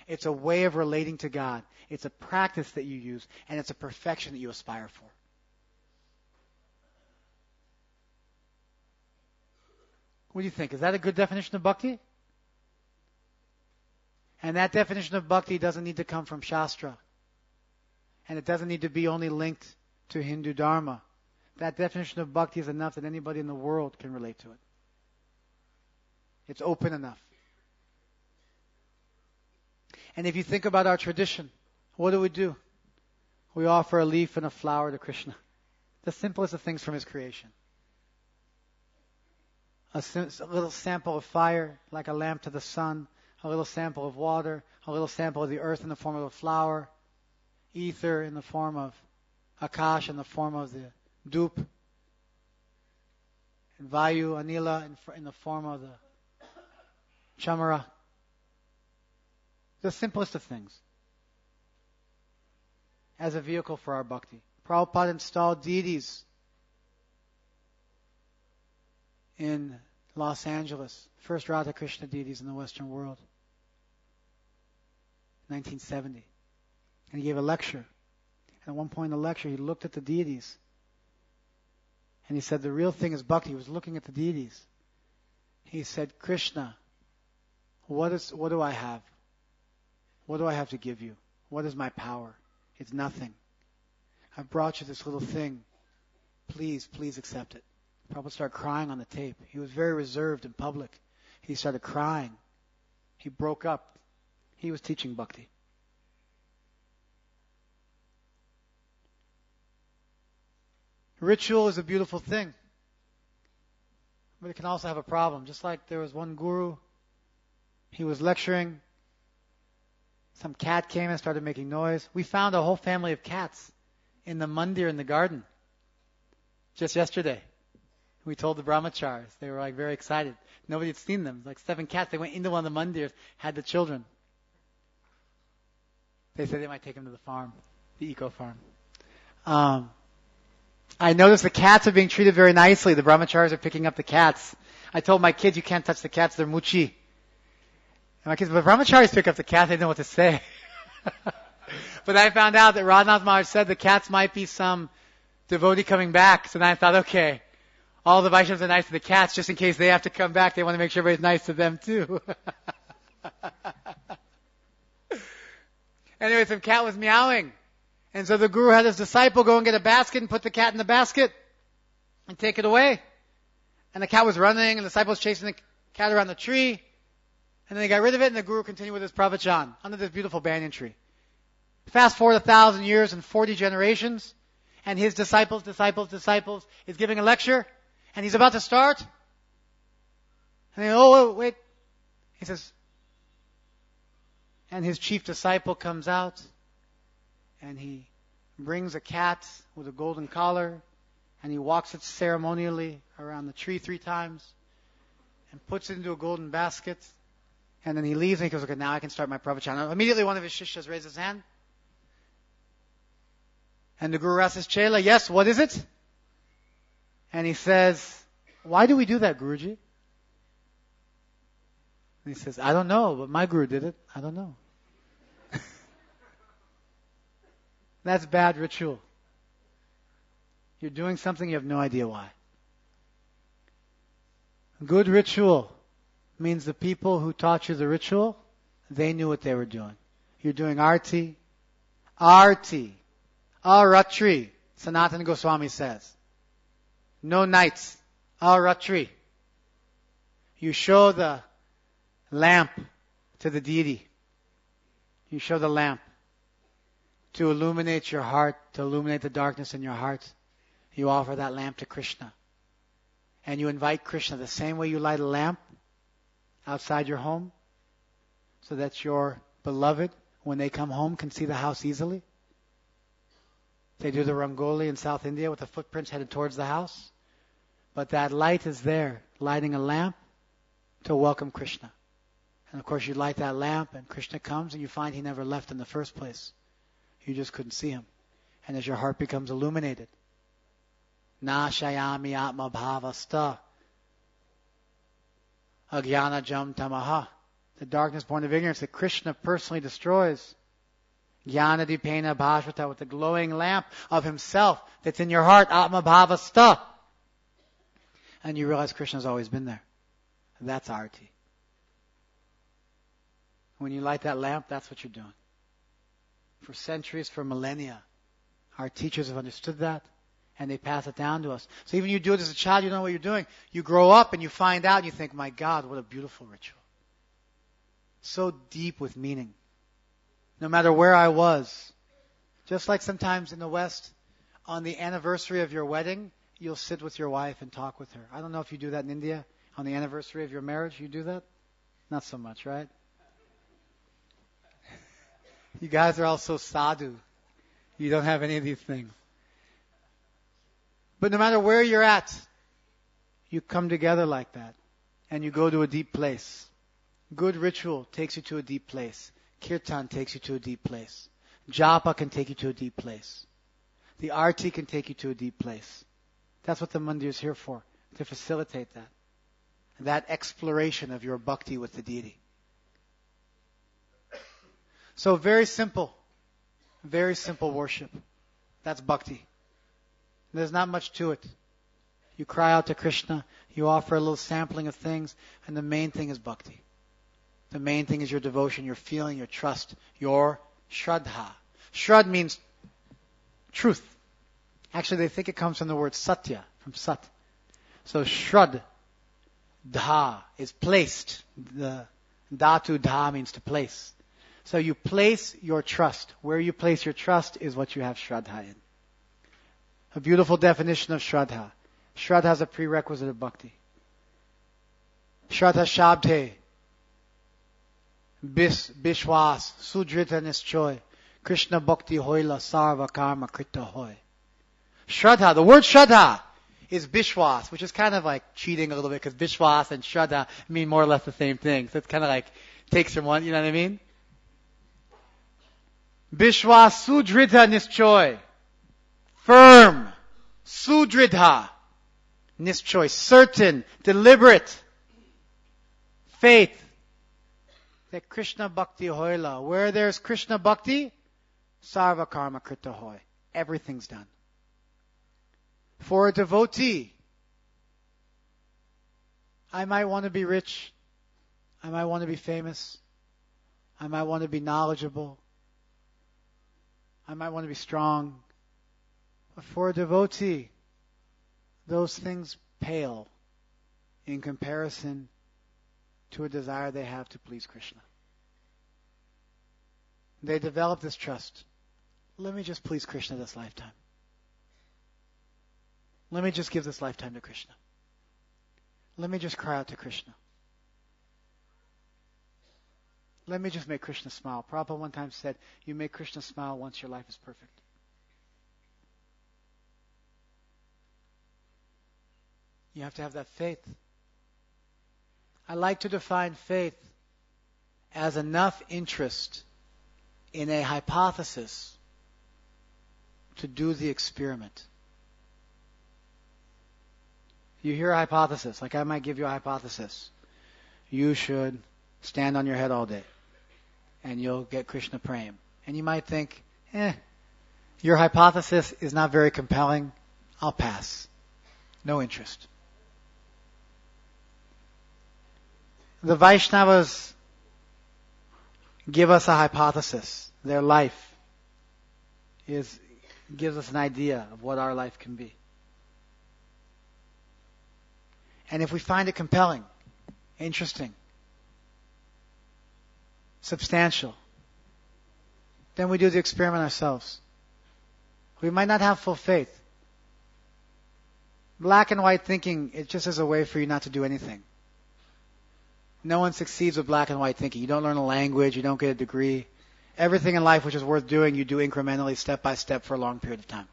It's a way of relating to God. It's a practice that you use. And it's a perfection that you aspire for. What do you think? Is that a good definition of bhakti? And that definition of bhakti doesn't need to come from Shastra. And it doesn't need to be only linked to Hindu Dharma. That definition of bhakti is enough that anybody in the world can relate to it. It's open enough. And if you think about our tradition, what do? We offer a leaf and a flower to Krishna. The simplest of things from His creation. A little sample of fire, like a lamp to the sun. A little sample of water. A little sample of the earth in the form of a flower. Ether in the form of Akash, in the form of the Dup. And Vayu, Anila in the form of the Chamara. The simplest of things. As a vehicle for our bhakti. Prabhupada installed deities in Los Angeles. First Radha Krishna deities in the Western world. 1970. And he gave a lecture. And at one point in the lecture, he looked at the deities. And he said, the real thing is bhakti. He was looking at the deities. He said, Krishna, what do I have? What do I have to give you? What is my power? It's nothing. I brought you this little thing. Please accept it. Prabhupada started crying on the tape. He was very reserved in public. He started crying. He broke up. He was teaching bhakti. Ritual is a beautiful thing. But it can also have a problem. Just like there was one guru, he was lecturing. Some cat came and started making noise. We found a whole family of cats in the mandir in the garden just yesterday. We told the brahmacharis. They were like very excited. Nobody had seen them. Like 7 cats. They went into one of the mandirs, had the children. They said they might take them to the farm, the eco farm. I noticed the cats are being treated very nicely. The brahmacharis are picking up the cats. I told my kids, you can't touch the cats. They're muchi. And my kids, but brahmacharis pick up the cat. They know what to say. But I found out that Radhanath Maharaj said the cats might be some devotee coming back. So then I thought, okay, all the Vaishnavas are nice to the cats. Just in case they have to come back, they want to make sure everybody's nice to them too. Anyway, some cat was meowing. And so the guru had his disciple go and get a basket and put the cat in the basket and take it away. And the cat was running and the disciple was chasing the cat around the tree. And then they got rid of it and the guru continued with his pravachan under this beautiful banyan tree. Fast forward 1,000 years and 40 generations, and his disciples is giving a lecture, and he's about to start. And they go, oh, wait. He says, and his chief disciple comes out, and he brings a cat with a golden collar, and he walks it ceremonially around the tree 3 times, and puts it into a golden basket, and then he leaves, and he goes, okay, now I can start my pravachan. Immediately one of his shishas raises his hand, and the guru asks his chela, yes, what is it? And he says, why do we do that, Guruji? And he says, I don't know, but my guru did it. I don't know. That's bad ritual. You're doing something you have no idea why. Good ritual means the people who taught you the ritual, they knew what they were doing. You're doing arti. Aratri, Sanatana Goswami says. No nights. Aratri. You show the lamp to the deity. You show the lamp to illuminate your heart, to illuminate the darkness in your heart. You offer that lamp to Krishna. And you invite Krishna the same way you light a lamp outside your home, so that your beloved, when they come home, can see the house easily. They do the Rangoli in South India with the footprints headed towards the house. But that light is there, lighting a lamp to welcome Krishna. And of course you light that lamp and Krishna comes and you find he never left in the first place. You just couldn't see him. And as your heart becomes illuminated, Na shayami atma bhavasta agyana jam tamaha, the darkness born of ignorance that Krishna personally destroys. Jnana dipena bhashvata, with the glowing lamp of himself that's in your heart, atma bhavasta. And you realize Krishna's always been there. That's arti. When you light that lamp, that's what you're doing. For centuries, for millennia, our teachers have understood that, and they pass it down to us. So even you do it as a child, you don't know what you're doing. You grow up and you find out and you think, my God, what a beautiful ritual. So deep with meaning. No matter where I was. Just like sometimes in the West, on the anniversary of your wedding, you'll sit with your wife and talk with her. I don't know if you do that in India. On the anniversary of your marriage, you do that? Not so much, right? You guys are all so sadhu. You don't have any of these things. But no matter where you're at, you come together like that. And you go to a deep place. Good ritual takes you to a deep place. Kirtan takes you to a deep place. Japa can take you to a deep place. The arti can take you to a deep place. That's what the mandir is here for, to facilitate that. That exploration of your bhakti with the deity. So very simple worship. That's bhakti. There's not much to it. You cry out to Krishna, you offer a little sampling of things, and the main thing is bhakti. The main thing is your devotion, your feeling, your trust, your shraddha. Shrad means truth. Actually, they think it comes from the word satya, from sat. So shrad, dha, is placed. The dhatu dha means to place. So you place your trust. Where you place your trust is what you have shraddha in. A beautiful definition of shraddha. Shraddha is a prerequisite of bhakti. Shraddha shabdhe, bishwas, sudrita nischoy, Krishna bhakti hoila sarva karma krita hoy. Shraddha, the word shraddha is bishwas, which is kind of like cheating a little bit because bishwas and shraddha mean more or less the same thing. So it's kind of like takes from one, you know what I mean? Bishwas sudrita nischoy. Firm. Sudridha. Nischoy. Certain. Deliberate. Faith. That Krishna Bhakti Hoila. Where there's Krishna Bhakti, Sarva Karma Krita Hoy. Everything's done. For a devotee, I might want to be rich. I might want to be famous. I might want to be knowledgeable. I might want to be strong. But for a devotee, those things pale in comparison to a desire they have to please Krishna. They develop this trust. Let me just please Krishna this lifetime. Let me just give this lifetime to Krishna. Let me just cry out to Krishna. Let me just make Krishna smile. Prabhupada one time said, you make Krishna smile once your life is perfect. You have to have that faith. I like to define faith as enough interest in a hypothesis to do the experiment. You hear a hypothesis, like I might give you a hypothesis. You should stand on your head all day, and you'll get Krishna Prem. And you might think, your hypothesis is not very compelling. I'll pass. No interest. The Vaishnavas give us a hypothesis. Their life gives us an idea of what our life can be. And if we find it compelling, interesting, substantial, then we do the experiment ourselves. We might not have full faith. Black and white thinking, it just is a way for you not to do anything. No one succeeds with black and white thinking. You don't learn a language, you don't get a degree. Everything in life which is worth doing, you do incrementally, step by step for a long period of time.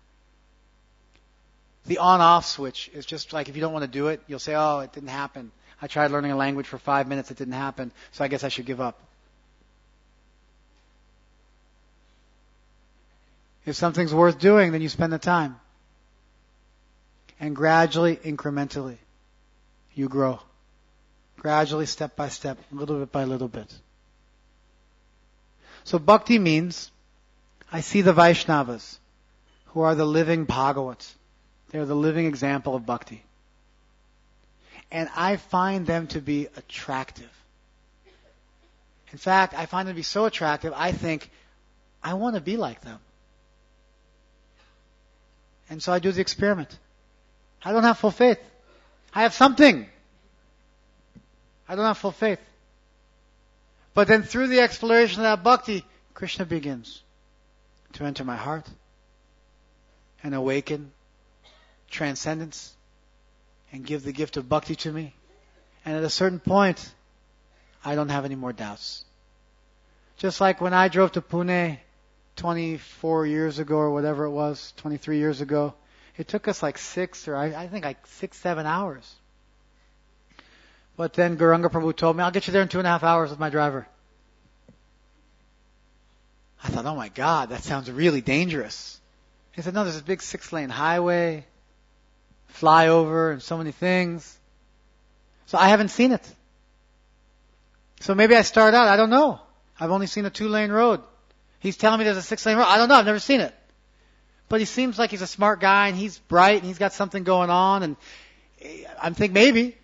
The on-off switch is just like if you don't want to do it, you'll say, oh, it didn't happen. I tried learning a language for 5 minutes, it didn't happen, so I guess I should give up. If something's worth doing, then you spend the time. And gradually, incrementally, you grow. Gradually, step by step, little bit by little bit. So bhakti means, I see the Vaishnavas, who are the living Bhagavats. They're the living example of bhakti. And I find them to be attractive. In fact, I find them to be so attractive, I think, I want to be like them. And so I do the experiment. I don't have full faith. I have something. I don't have full faith. But then through the exploration of that bhakti, Krishna begins to enter my heart and awaken transcendence and give the gift of bhakti to me. And at a certain point, I don't have any more doubts. Just like when I drove to Pune 24 years ago or whatever it was, 23 years ago, it took us like 7 hours. But then Gauranga Prabhu told me, I'll get you there in 2.5 hours with my driver. I thought, oh my God, that sounds really dangerous. He said, no, there's a big 6-lane highway, flyover, and so many things. So I haven't seen it. So maybe I start out, I don't know. I've only seen a 2-lane road. He's telling me there's a 6-lane road. I don't know. I've never seen it. But he seems like he's a smart guy, and he's bright, and he's got something going on, and I'm thinking maybe.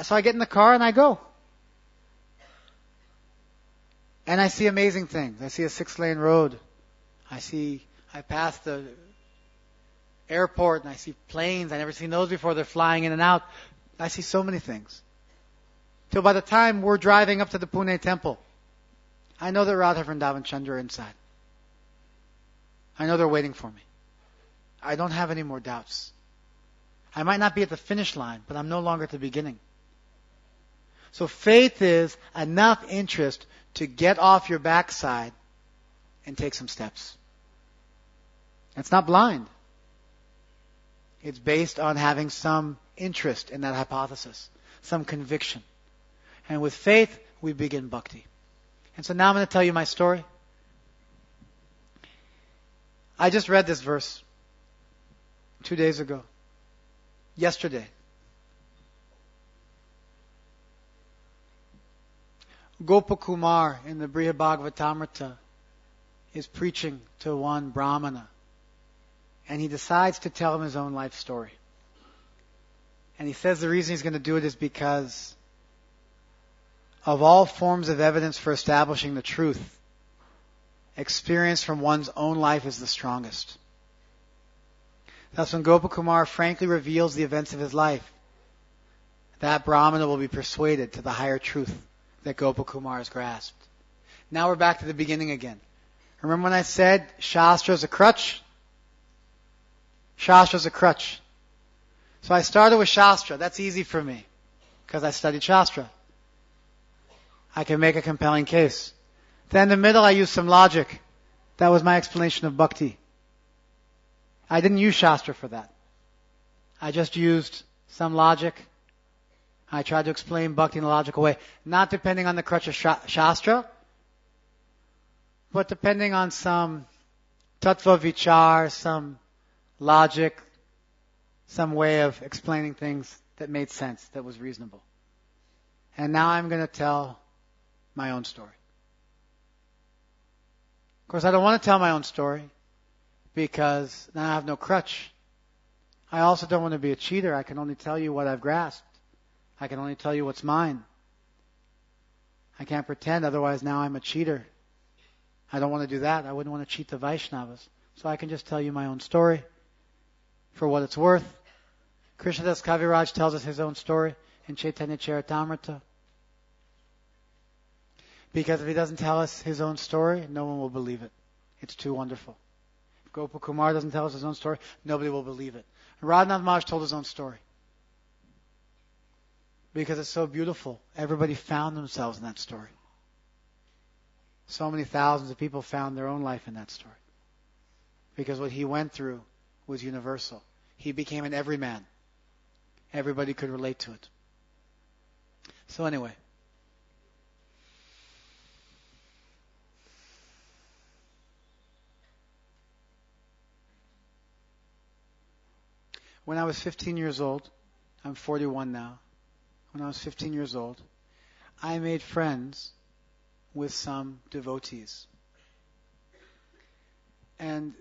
So I get in the car and I go. And I see amazing things. I see a 6-lane road. I pass the airport and I see planes. I've never seen those before. They're flying in and out. I see so many things. Till by the time we're driving up to the Pune temple, I know that Radha Vrindavan Chandra are inside. I know they're waiting for me. I don't have any more doubts. I might not be at the finish line, but I'm no longer at the beginning. So faith is enough interest to get off your backside and take some steps. It's not blind. It's based on having some interest in that hypothesis, some conviction. And with faith, we begin bhakti. And so now I'm going to tell you my story. I just read this verse 2 days ago. Yesterday. Gopakumar in the Brihad Bhagavatamrita is preaching to one Brahmana. And he decides to tell him his own life story. And he says the reason he's going to do it is because of all forms of evidence for establishing the truth, experience from one's own life is the strongest. Thus when Gopakumar frankly reveals the events of his life, that Brahmana will be persuaded to the higher truth that Gopakumar has grasped. Now we're back to the beginning again. Remember when I said Shastra is a crutch? Shastra is a crutch. So I started with Shastra. That's easy for me because I studied Shastra. I can make a compelling case. Then in the middle I used some logic. That was my explanation of bhakti. I didn't use Shastra for that. I just used some logic. I tried to explain bhakti in a logical way, not depending on the crutch of Shastra, but depending on some tattva vichar, some logic, some way of explaining things that made sense, that was reasonable. And now I'm going to tell my own story. Of course, I don't want to tell my own story because now I have no crutch. I also don't want to be a cheater. I can only tell you what I've grasped. I can only tell you what's mine. I can't pretend, otherwise now I'm a cheater. I don't want to do that. I wouldn't want to cheat the Vaishnavas. So I can just tell you my own story for what it's worth. Krishnadas Kaviraj tells us his own story in Chaitanya Charitamrita. Because if he doesn't tell us his own story, no one will believe it. It's too wonderful. If Gopakumar doesn't tell us his own story, nobody will believe it. Radhanath Maharaj told his own story. Because it's so beautiful. Everybody found themselves in that story. So many thousands of people found their own life in that story. Because what he went through was universal. He became an everyman. Everybody could relate to it. So anyway. When I was 15 years old, I'm 41 now. When I was 15 years old, I made friends with some devotees. And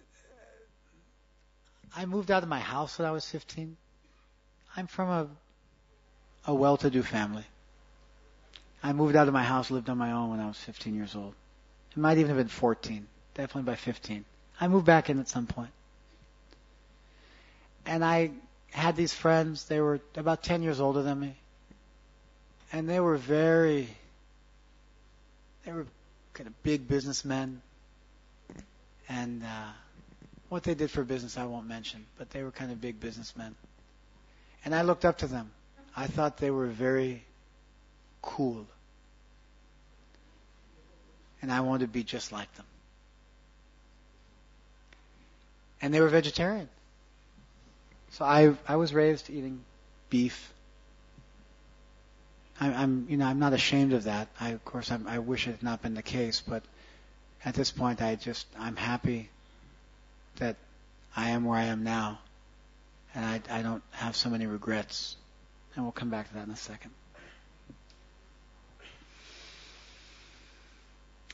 I moved out of my house when I was 15. I'm from a well-to-do family. I moved out of my house, lived on my own when I was 15 years old. It might even have been 14, definitely by 15. I moved back in at some point. And I had these friends, they were about 10 years older than me. And they were kind of big businessmen. And what they did for business I won't mention, but they were kind of big businessmen. And I looked up to them. I thought they were very cool. And I wanted to be just like them. And they were vegetarian. So I was raised eating beef. I'm not ashamed of that. I wish it had not been the case, but at this point I'm happy that I am where I am now, and I don't have so many regrets. And we'll come back to that in a second.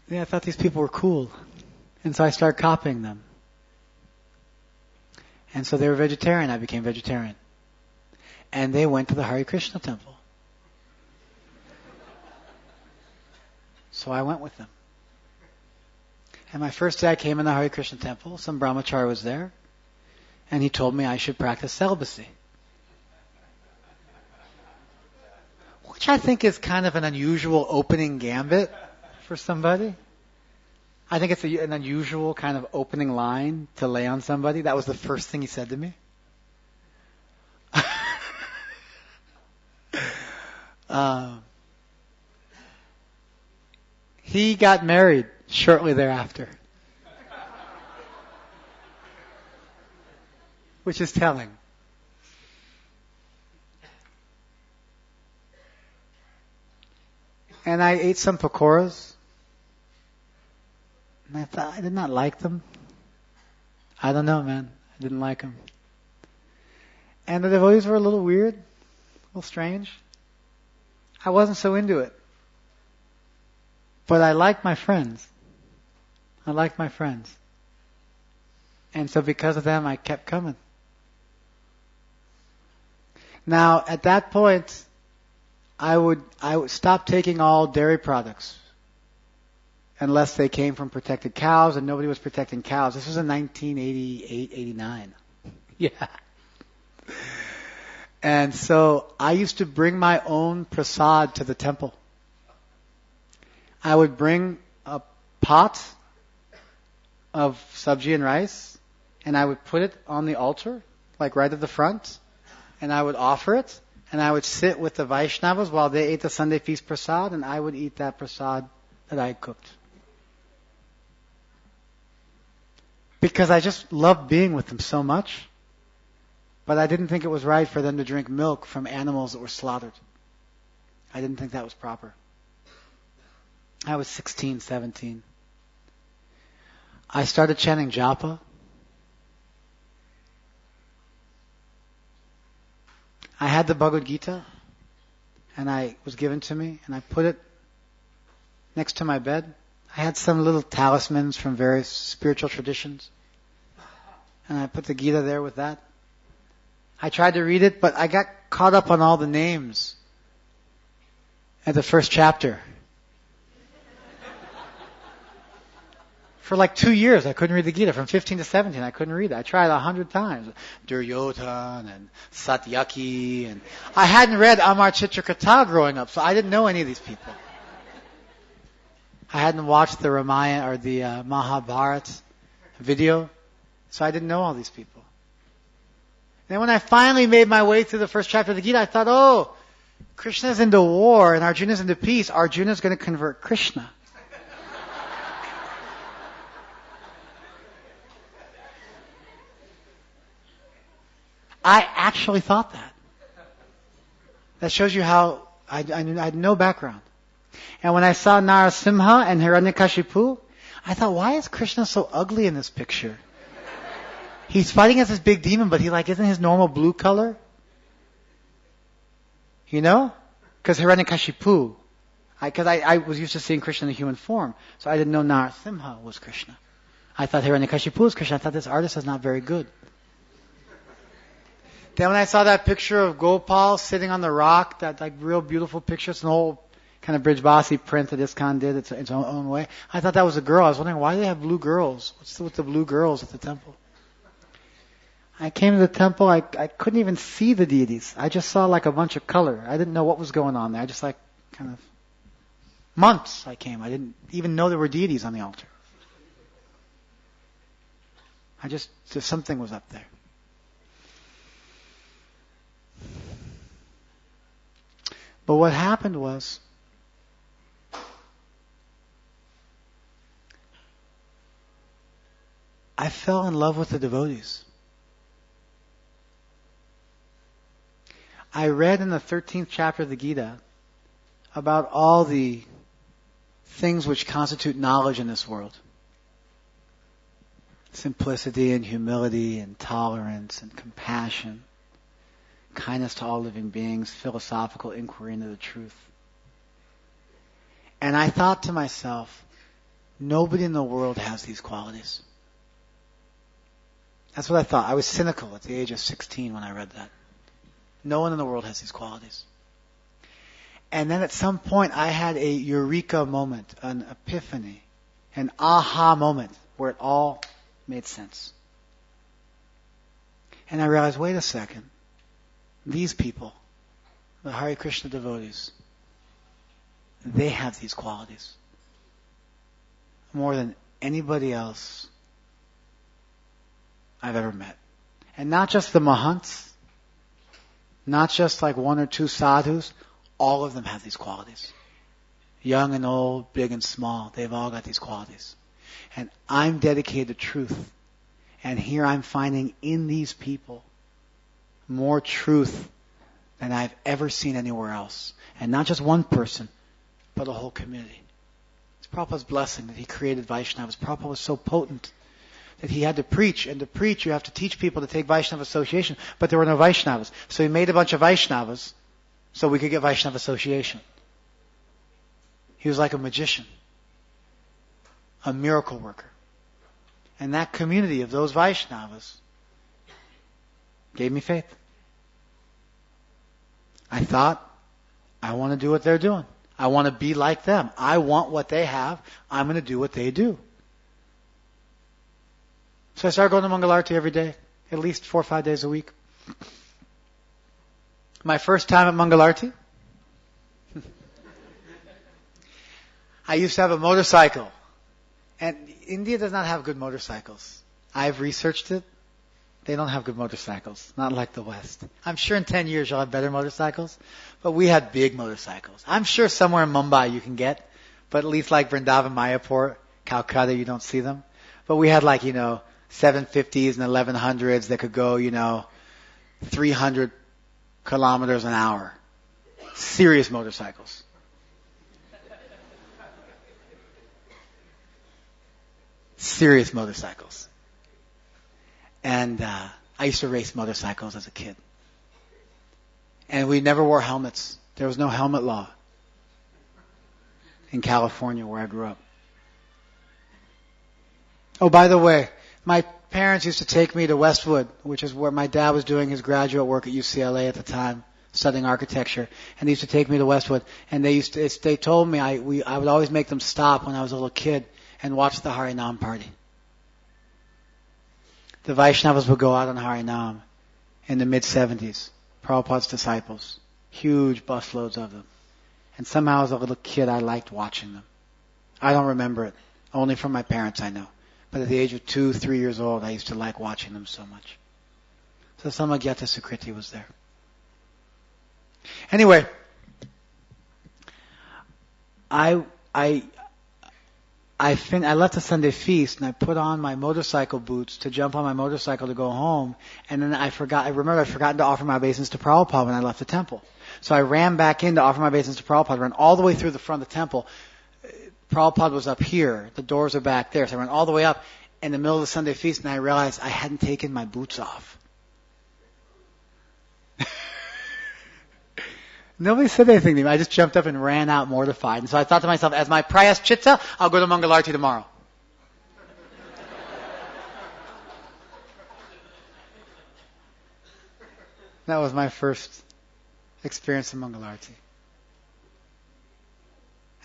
Yeah, I thought these people were cool. And so I started copying them. And so they were vegetarian. I became vegetarian. And they went to the Hare Krishna temple. So I went with them. And my first day I came in the Hare Krishna temple. Some brahmachari was there. And he told me I should practice celibacy. Which I think is kind of an unusual opening gambit for somebody. I think it's an unusual kind of opening line to lay on somebody. That was the first thing he said to me. He got married shortly thereafter. Which is telling. And I ate some pakoras. And I thought, I did not like them. I don't know, man. I didn't like them. And the devotees were a little weird, a little strange. I wasn't so into it. But I liked my friends. I liked my friends. And so because of them, I kept coming. Now, at that point, I would stop taking all dairy products unless they came from protected cows, and nobody was protecting cows. This was in 1988, 89. Yeah. And so I used to bring my own prasad to the temple. I would bring a pot of sabji and rice, and I would put it on the altar, like right at the front, and I would offer it, and I would sit with the Vaishnavas while they ate the Sunday feast prasad, and I would eat that prasad that I had cooked. Because I just loved being with them so much, but I didn't think it was right for them to drink milk from animals that were slaughtered. I didn't think that was proper. I was 16, 17. I started chanting japa. I had the Bhagavad Gita, and it was given to me, and I put it next to my bed. I had some little talismans from various spiritual traditions, and I put the Gita there with that. I tried to read it, but I got caught up on all the names at the first chapter. For like 2 years, I couldn't read the Gita. From 15 to 17, I couldn't read it. I tried 100 times. Duryodhan and Satyaki. And I hadn't read Amar Chitrakatha growing up, so I didn't know any of these people. I hadn't watched the Ramayana or the Mahabharata video, so I didn't know all these people. Then when I finally made my way through the first chapter of the Gita, I thought, oh, Krishna's into war and Arjuna's into peace. Arjuna's going to convert Krishna. I actually thought that. That shows you how I had no background. And when I saw Narasimha and Hiranyakashipu, I thought, why is Krishna so ugly in this picture? He's fighting as this big demon, but he isn't his normal blue color? You know? Because Hiranyakashipu. Because I was used to seeing Krishna in a human form, so I didn't know Narasimha was Krishna. I thought Hiranyakashipu was Krishna. I thought this artist is not very good. Then when I saw that picture of Gopal sitting on the rock, that real beautiful picture, it's an old kind of Brijbasi print that ISKCON did, it's its own way. I thought that was a girl. I was wondering, why do they have blue girls? What's with the blue girls at the temple? I came to the temple, I couldn't even see the deities. I just saw a bunch of color. I didn't know what was going on there. I just kind of, months I came. I didn't even know there were deities on the altar. Just something was up there. But what happened was, I fell in love with the devotees. I read in the 13th chapter of the Gita about all the things which constitute knowledge in this world. Simplicity and humility and tolerance and compassion. Kindness to all living beings, philosophical inquiry into the truth. And I thought to myself, Nobody in the world has these qualities. That's what I thought. I was cynical at the age of 16 when I read that. No one in the world has these qualities. And then at some point I had a eureka moment, an epiphany, an aha moment where it all made sense. And I realized, wait a second. These people, the Hare Krishna devotees, they have these qualities more than anybody else I've ever met. And not just the Mahants, not just like one or two sadhus, all of them have these qualities. Young and old, big and small, they've all got these qualities. And I'm dedicated to truth. And here I'm finding in these people more truth than I've ever seen anywhere else. And not just one person, but a whole community. It's Prabhupada's blessing that he created Vaishnavas. Prabhupada was so potent that he had to preach. And to preach, you have to teach people to take Vaishnava association. But there were no Vaishnavas. So he made a bunch of Vaishnavas so we could get Vaishnava association. He was like a magician, a miracle worker. And that community of those Vaishnavas gave me faith. I thought, I want to do what they're doing. I want to be like them. I want what they have. I'm going to do what they do. So I started going to Mangalarti every day, at least 4 or 5 days a week. My first time at Mangalarti, I used to have a motorcycle. And India does not have good motorcycles. I've researched it. They don't have good motorcycles. Not like the West. I'm sure in 10 years you'll have better motorcycles. But we had big motorcycles. I'm sure somewhere in Mumbai you can get. But at least like Vrindavan, Mayapur, Calcutta, you don't see them. But we had 750s and 1100s that could go, 300 kilometers an hour. Serious motorcycles. Serious motorcycles. And I used to race motorcycles as a kid. And we never wore helmets. There was no helmet law in California where I grew up. Oh, by the way, my parents used to take me to Westwood, which is where my dad was doing his graduate work at UCLA at the time, studying architecture. And they used to take me to Westwood. And they told me I would always make them stop when I was a little kid and watch the Harinam party. The Vaishnavas would go out on Harinam in the mid-70s. Prabhupada's disciples. Huge busloads of them. And somehow as a little kid I liked watching them. I don't remember it. Only from my parents I know. But at the age of 2, 3 years old I used to like watching them so much. So Samagyata Sukriti was there. Anyway, I left the Sunday feast and I put on my motorcycle boots to jump on my motorcycle to go home. And then I remember I'd forgotten to offer my obeisance to Prabhupada when I left the temple. So I ran back in to offer my obeisance to Prabhupada, ran all the way through the front of the temple. Prabhupada was up here. The doors are back there. So I ran all the way up in the middle of the Sunday feast and I realized I hadn't taken my boots off. Nobody said anything to me. I just jumped up and ran out mortified. And so I thought to myself, as my prayaschita, I'll go to Mangalarti tomorrow. That was my first experience in Mangalarti.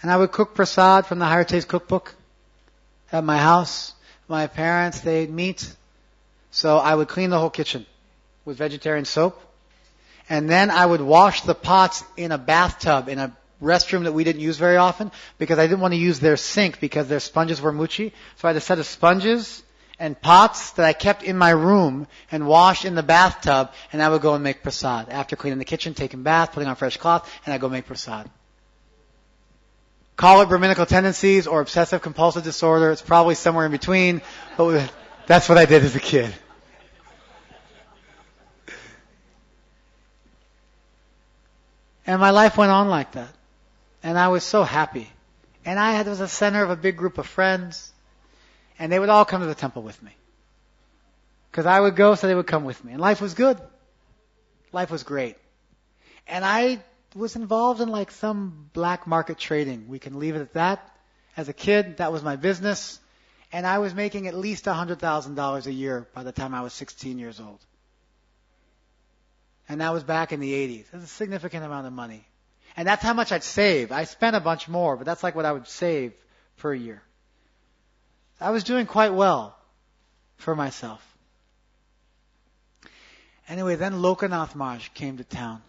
And I would cook prasad from the Higher Taste cookbook at my house. My parents, they ate meat. So I would clean the whole kitchen with vegetarian soap. And then I would wash the pots in a bathtub, in a restroom that we didn't use very often, because I didn't want to use their sink because their sponges were muchi. So I had a set of sponges and pots that I kept in my room and washed in the bathtub, and I would go and make prasad. After cleaning the kitchen, taking a bath, putting on fresh cloth, and I'd go make prasad. Call it Brahminical tendencies or obsessive compulsive disorder. It's probably somewhere in between, but that's what I did as a kid. And my life went on like that. And I was so happy. And I was a center of a big group of friends. And they would all come to the temple with me. Because I would go, so they would come with me. And life was good. Life was great. And I was involved in some black market trading. We can leave it at that. As a kid, that was my business. And I was making at least $100,000 a year by the time I was 16 years old. And that was back in the 80s. That's a significant amount of money. And that's how much I'd save. I spent a bunch more, but that's like what I would save per year. I was doing quite well for myself. Anyway, then Lokanath Maharaj came to town.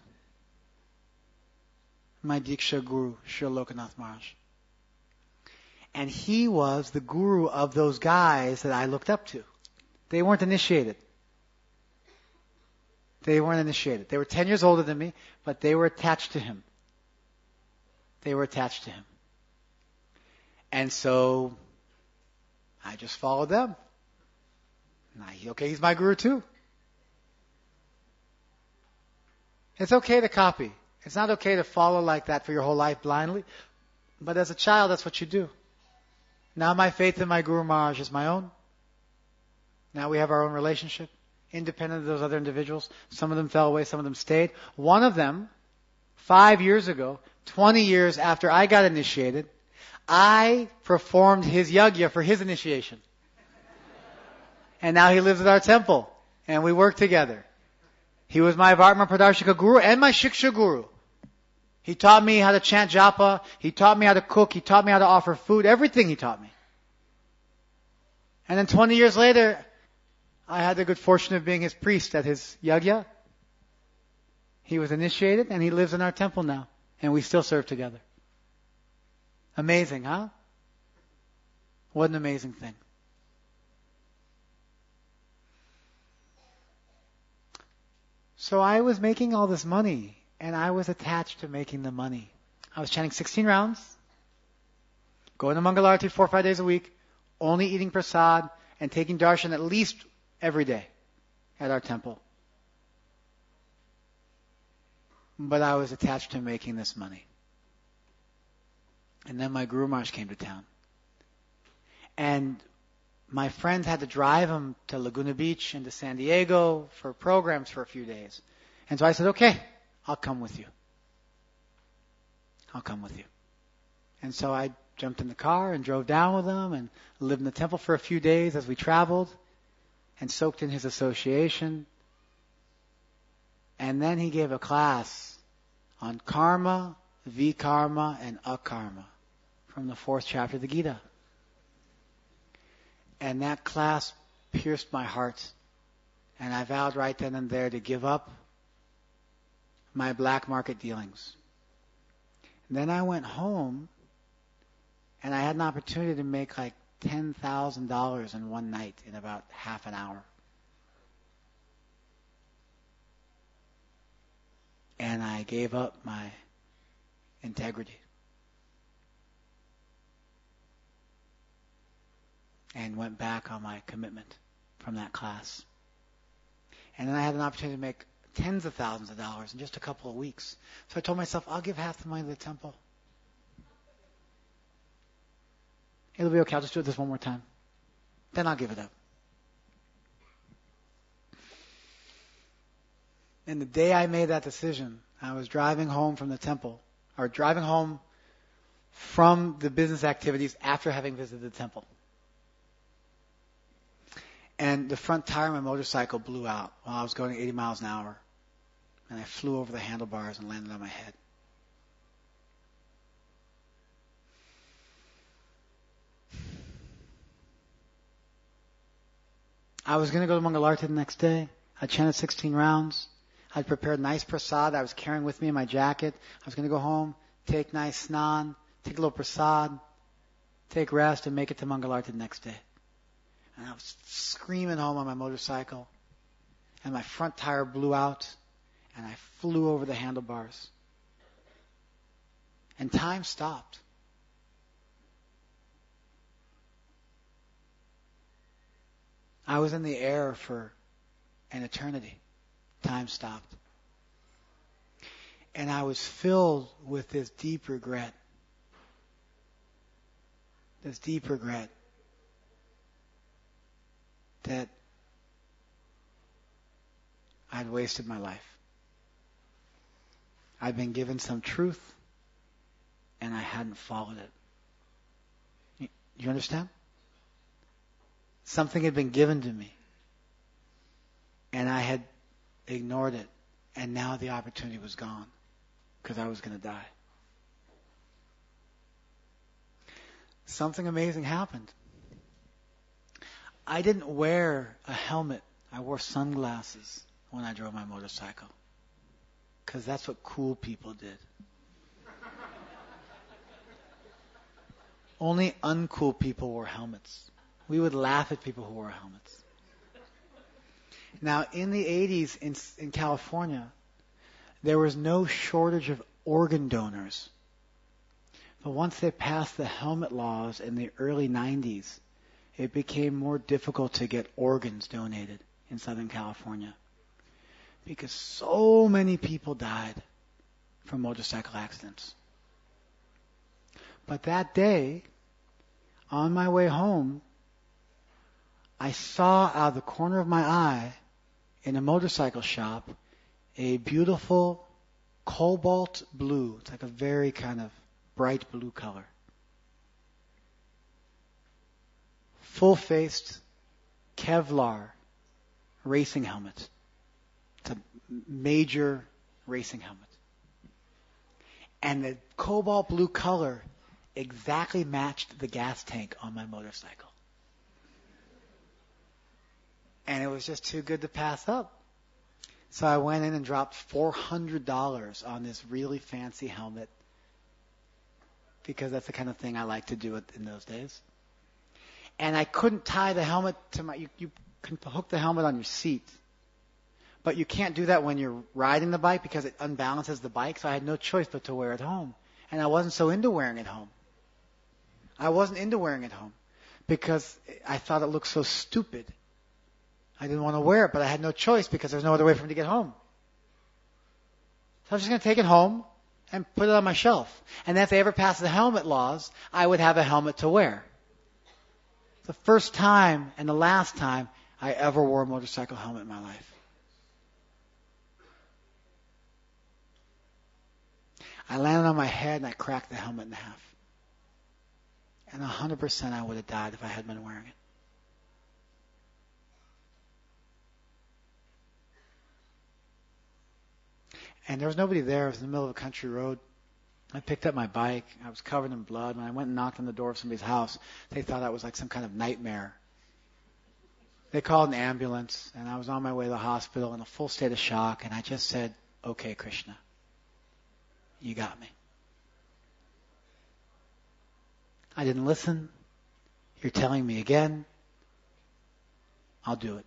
My Diksha Guru, Srila Lokanath Maharaj. And he was the guru of those guys that I looked up to. They weren't initiated. They weren't initiated. They were 10 years older than me, but they were attached to him. They were attached to him. And so I just followed them. Okay, he's my guru too. It's okay to copy. It's not okay to follow like that for your whole life blindly. But as a child, that's what you do. Now my faith in my Guru Maharaj is my own. Now we have our own relationship, independent of those other individuals. Some of them fell away, some of them stayed. One of them, 5 years ago, 20 years after I got initiated, I performed his yajna for his initiation. And now he lives at our temple, and we work together. He was my Vartman Pradarshika Guru and my Shiksha Guru. He taught me how to chant japa. He taught me how to cook. He taught me how to offer food. Everything he taught me. And then 20 years later, I had the good fortune of being his priest at his yajna. He was initiated and he lives in our temple now. And we still serve together. Amazing, huh? What an amazing thing. So I was making all this money. And I was attached to making the money. I was chanting 16 rounds, going to Mangalarti 4 or 5 days a week, only eating prasad, and taking darshan at least every day at our temple. But I was attached to making this money. And then my Guru Maharaj came to town. And my friends had to drive him to Laguna Beach and to San Diego for programs for a few days. And so I said, okay, I'll come with you. I'll come with you. And so I jumped in the car and drove down with him and lived in the temple for a few days as we traveled and soaked in his association. And then he gave a class on karma, vikarma, and akarma from the 4th chapter of the Gita. And that class pierced my heart. And I vowed right then and there to give up my black market dealings. And then I went home and I had an opportunity to make like $10,000 in one night in about half an hour. And I gave up my integrity. And went back on my commitment from that class. And then I had an opportunity to make tens of thousands of dollars in just a couple of weeks. So I told myself, I'll give half the money to the temple. It'll be okay, I'll just do this one more time. Then I'll give it up. And the day I made that decision, I was driving home from the temple, or driving home from the business activities after having visited the temple. And the front tire of my motorcycle blew out while I was going 80 miles an hour. And I flew over the handlebars and landed on my head. I was going to go to Mangalarti the next day. I chanted 16 rounds. I'd prepared nice prasad I was carrying with me in my jacket. I was going to go home, take nice snan, take a little prasad, take rest, and make it to Mangalarti the next day. And I was screaming home on my motorcycle. And my front tire blew out. And I flew over the handlebars. And time stopped. I was in the air for an eternity. Time stopped. And I was filled with this deep regret. This deep regret that I'd wasted my life. I'd been given some truth and I hadn't followed it. Do you understand? Something had been given to me, and I had ignored it, and now the opportunity was gone because I was going to die. Something amazing happened. I didn't wear a helmet. I wore sunglasses when I drove my motorcycle because that's what cool people did. Only uncool people wore helmets. We would laugh at people who wore helmets. Now, in the 80s in California, there was no shortage of organ donors. But once they passed the helmet laws in the early 90s, it became more difficult to get organs donated in Southern California because so many people died from motorcycle accidents. But that day, on my way home, I saw out of the corner of my eye in a motorcycle shop a beautiful cobalt blue. It's like a very kind of bright blue color. Full-faced Kevlar racing helmet. It's a major racing helmet. And the cobalt blue color exactly matched the gas tank on my motorcycle. And it was just too good to pass up. So I went in and dropped $400 on this really fancy helmet because that's the kind of thing I like to do in those days. And I couldn't tie the helmet to my... You can hook the helmet on your seat, but you can't do that when you're riding the bike because it unbalances the bike, so I had no choice but to wear it home. And I wasn't so into wearing it home. I wasn't into wearing it home because I thought it looked so stupid. I didn't want to wear it, but I had no choice because there's no other way for me to get home. So I was just going to take it home and put it on my shelf. And if they ever passed the helmet laws, I would have a helmet to wear. The first time and the last time I ever wore a motorcycle helmet in my life. I landed on my head and I cracked the helmet in half. And 100% I would have died if I had been wearing it. And there was nobody there. It was in the middle of a country road. I picked up my bike. I was covered in blood. When I went and knocked on the door of somebody's house, they thought I was like some kind of nightmare. They called an ambulance, and I was on my way to the hospital in a full state of shock, and I just said, "Okay, Krishna, you got me." I didn't listen. You're telling me again. I'll do it.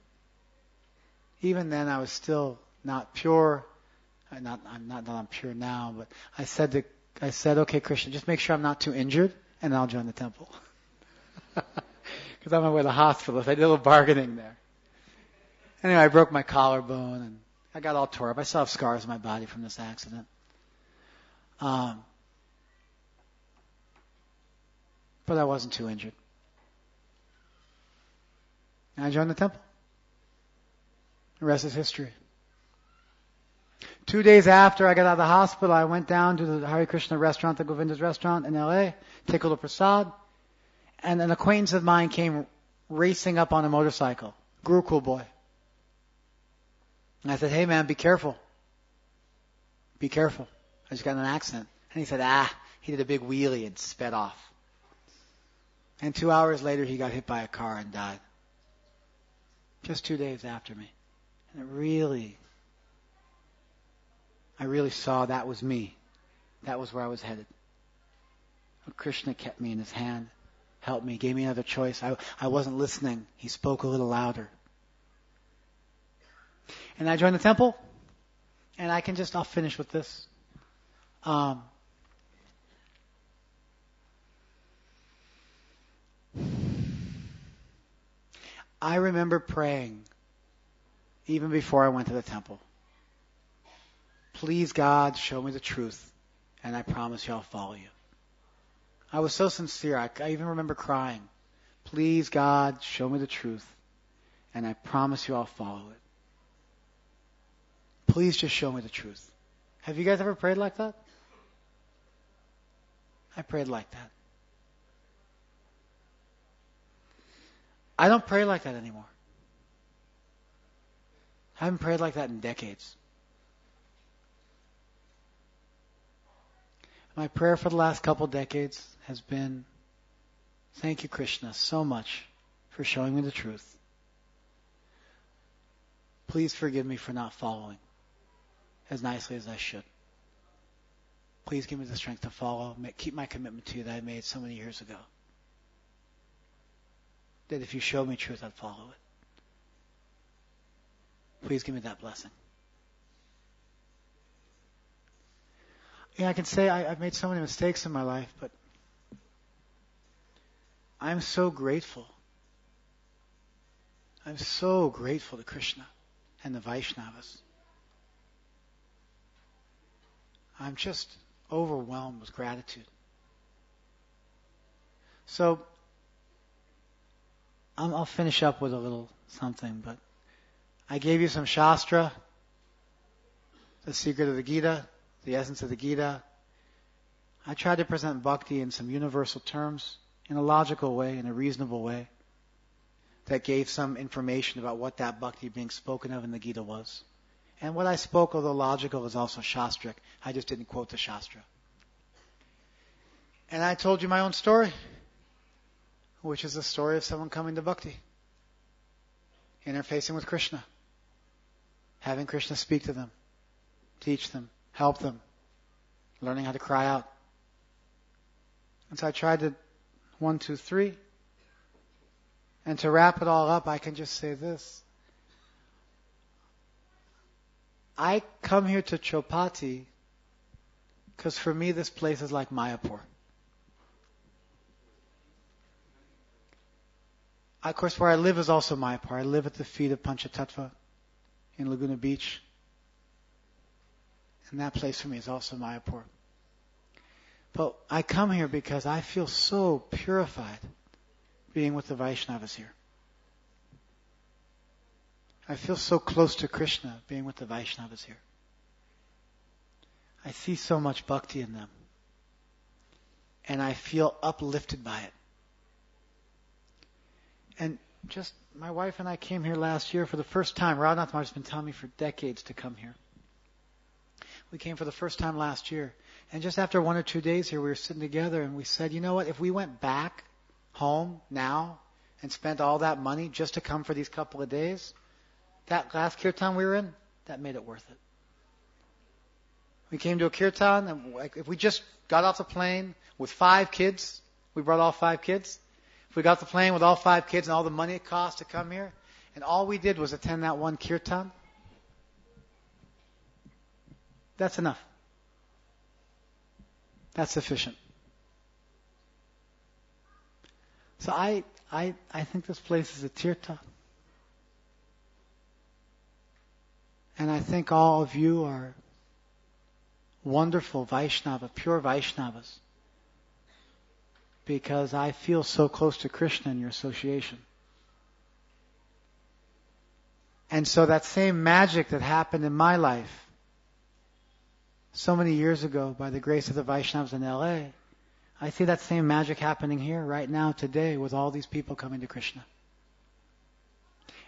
Even then, I was still not pure. Not that I'm pure now, but I said, "Okay, Krishna, just make sure I'm not too injured, and I'll join the temple." Because I'm on my way to the hospital. So I did a little bargaining there. Anyway, I broke my collarbone, and I got all tore up. I still have scars on my body from this accident. But I wasn't too injured. And I joined the temple. The rest is history. 2 days after I got out of the hospital, I went down to the Hare Krishna restaurant, the Govinda's restaurant in L.A., take a little prasad, and an acquaintance of mine came racing up on a motorcycle. Gurukul boy. And I said, "Hey man, be careful. Be careful. I just got in an accident." And he said, he did a big wheelie and sped off. And 2 hours later, he got hit by a car and died. Just 2 days after me. And I really saw that was me. That was where I was headed. But Krishna kept me in his hand, helped me, gave me another choice. I wasn't listening. He spoke a little louder. And I joined the temple, and I'll finish with this. I remember praying, even before I went to the temple. "Please, God, show me the truth, and I promise you I'll follow you." I was so sincere. I even remember crying. "Please, God, show me the truth, and I promise you I'll follow it. Please just show me the truth." Have you guys ever prayed like that? I prayed like that. I don't pray like that anymore. I haven't prayed like that in decades. My prayer for the last couple decades has been, thank you, Krishna, so much for showing me the truth. Please forgive me for not following as nicely as I should. Please give me the strength to follow, keep my commitment to you that I made so many years ago. That if you showed me truth, I'd follow it. Please give me that blessing. Yeah, I can say I've made so many mistakes in my life, but I'm so grateful. I'm so grateful to Krishna and the Vaishnavas. I'm just overwhelmed with gratitude. So, I'll finish up with a little something, but I gave you some Shastra, the secret of the Gita, the essence of the Gita. I tried to present bhakti in some universal terms, in a logical way, in a reasonable way, that gave some information about what that bhakti being spoken of in the Gita was. And what I spoke, although logical, is also Shastric. I just didn't quote the Shastra. And I told you my own story, which is the story of someone coming to bhakti, interfacing with Krishna, having Krishna speak to them, teach them, help them, learning how to cry out. And so I tried to 1, 2, 3. And to wrap it all up, I can just say this. I come here to Chowpatty because for me this place is like Mayapur. Of course, where I live is also Mayapur. I live at the feet of Panchatattva in Laguna Beach. And that place for me is also Mayapur. But I come here because I feel so purified being with the Vaishnavas here. I feel so close to Krishna being with the Vaishnavas here. I see so much bhakti in them. And I feel uplifted by it. And just, my wife and I came here last year for the first time. Radhanath Maharaj has been telling me for decades to come here. We came for the first time last year. And just after 1 or 2 days here, we were sitting together and we said, you know what, if we went back home now and spent all that money just to come for these couple of days, that last kirtan we were in, that made it worth it. We came to a kirtan, and if we just got off the plane with 5 kids, we brought all 5 kids. If we got the plane with all 5 kids and all the money it cost to come here, and all we did was attend that one kirtan, that's enough. That's sufficient. So I think this place is a tirtha. And I think all of you are wonderful Vaishnava, pure Vaishnavas. Because I feel so close to Krishna in your association. And so that same magic that happened in my life so many years ago by the grace of the Vaishnavas in LA, I see that same magic happening here right now today with all these people coming to Krishna.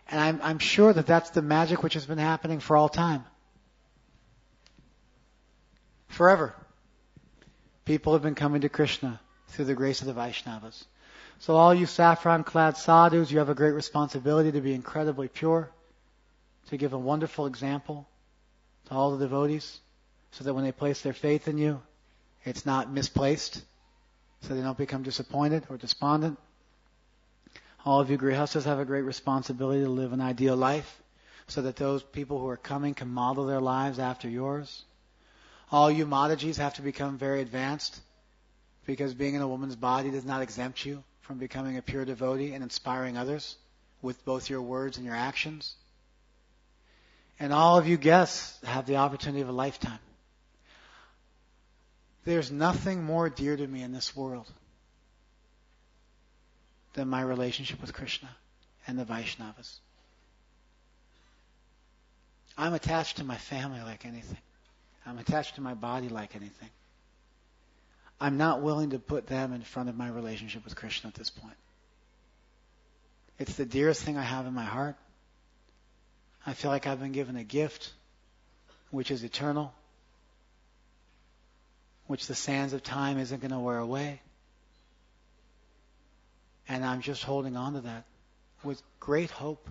And I'm sure that that's the magic which has been happening for all time. Forever. People have been coming to Krishna through the grace of the Vaishnavas. So all you saffron-clad sadhus, you have a great responsibility to be incredibly pure, to give a wonderful example to all the devotees, so that when they place their faith in you, it's not misplaced, so they don't become disappointed or despondent. All of you grihastas have a great responsibility to live an ideal life, so that those people who are coming can model their lives after yours. All you Madajis have to become very advanced, because being in a woman's body does not exempt you from becoming a pure devotee and inspiring others with both your words and your actions. And all of you guests have the opportunity of a lifetime. There's nothing more dear to me in this world than my relationship with Krishna and the Vaishnavas. I'm attached to my family like anything. I'm attached to my body like anything. I'm not willing to put them in front of my relationship with Krishna at this point. It's the dearest thing I have in my heart. I feel like I've been given a gift which is eternal, which the sands of time isn't going to wear away. And I'm just holding on to that with great hope,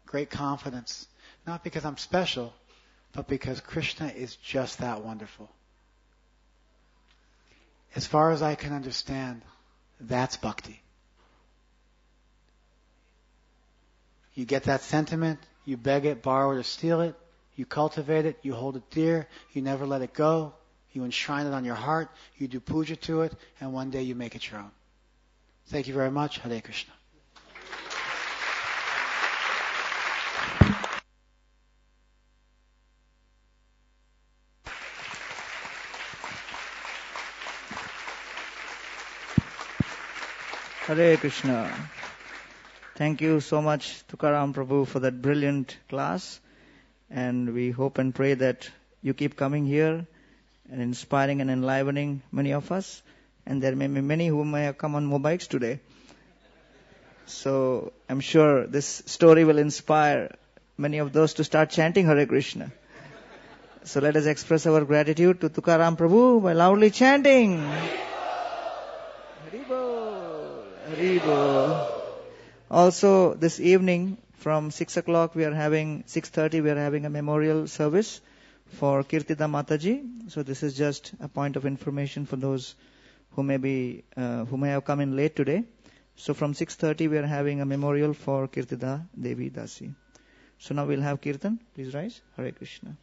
great confidence. Not because I'm special, but because Krishna is just that wonderful. As far as I can understand, that's bhakti. You get that sentiment, you beg it, borrow it, or steal it, you cultivate it, you hold it dear, you never let it go, you enshrine it on your heart, you do puja to it, and one day you make it your own. Thank you very much. Hare Krishna. Hare Krishna. Thank you so much, Tukaram Prabhu, for that brilliant class. And we hope and pray that you keep coming here and inspiring and enlivening many of us. And there may be many who may have come on motorbikes today. So I'm sure this story will inspire many of those to start chanting Hare Krishna. So let us express our gratitude to Tukaram Prabhu by loudly chanting. Haribol, Haribol. Also, this evening from 6 o'clock 6:30 we are having a memorial service for Kirtida Mataji. So this is just a point of information for those who may have come in late today. So from 6:30 we are having a memorial for Kirtida Devi Dasi. So now we'll have Kirtan. Please rise. Hare Krishna.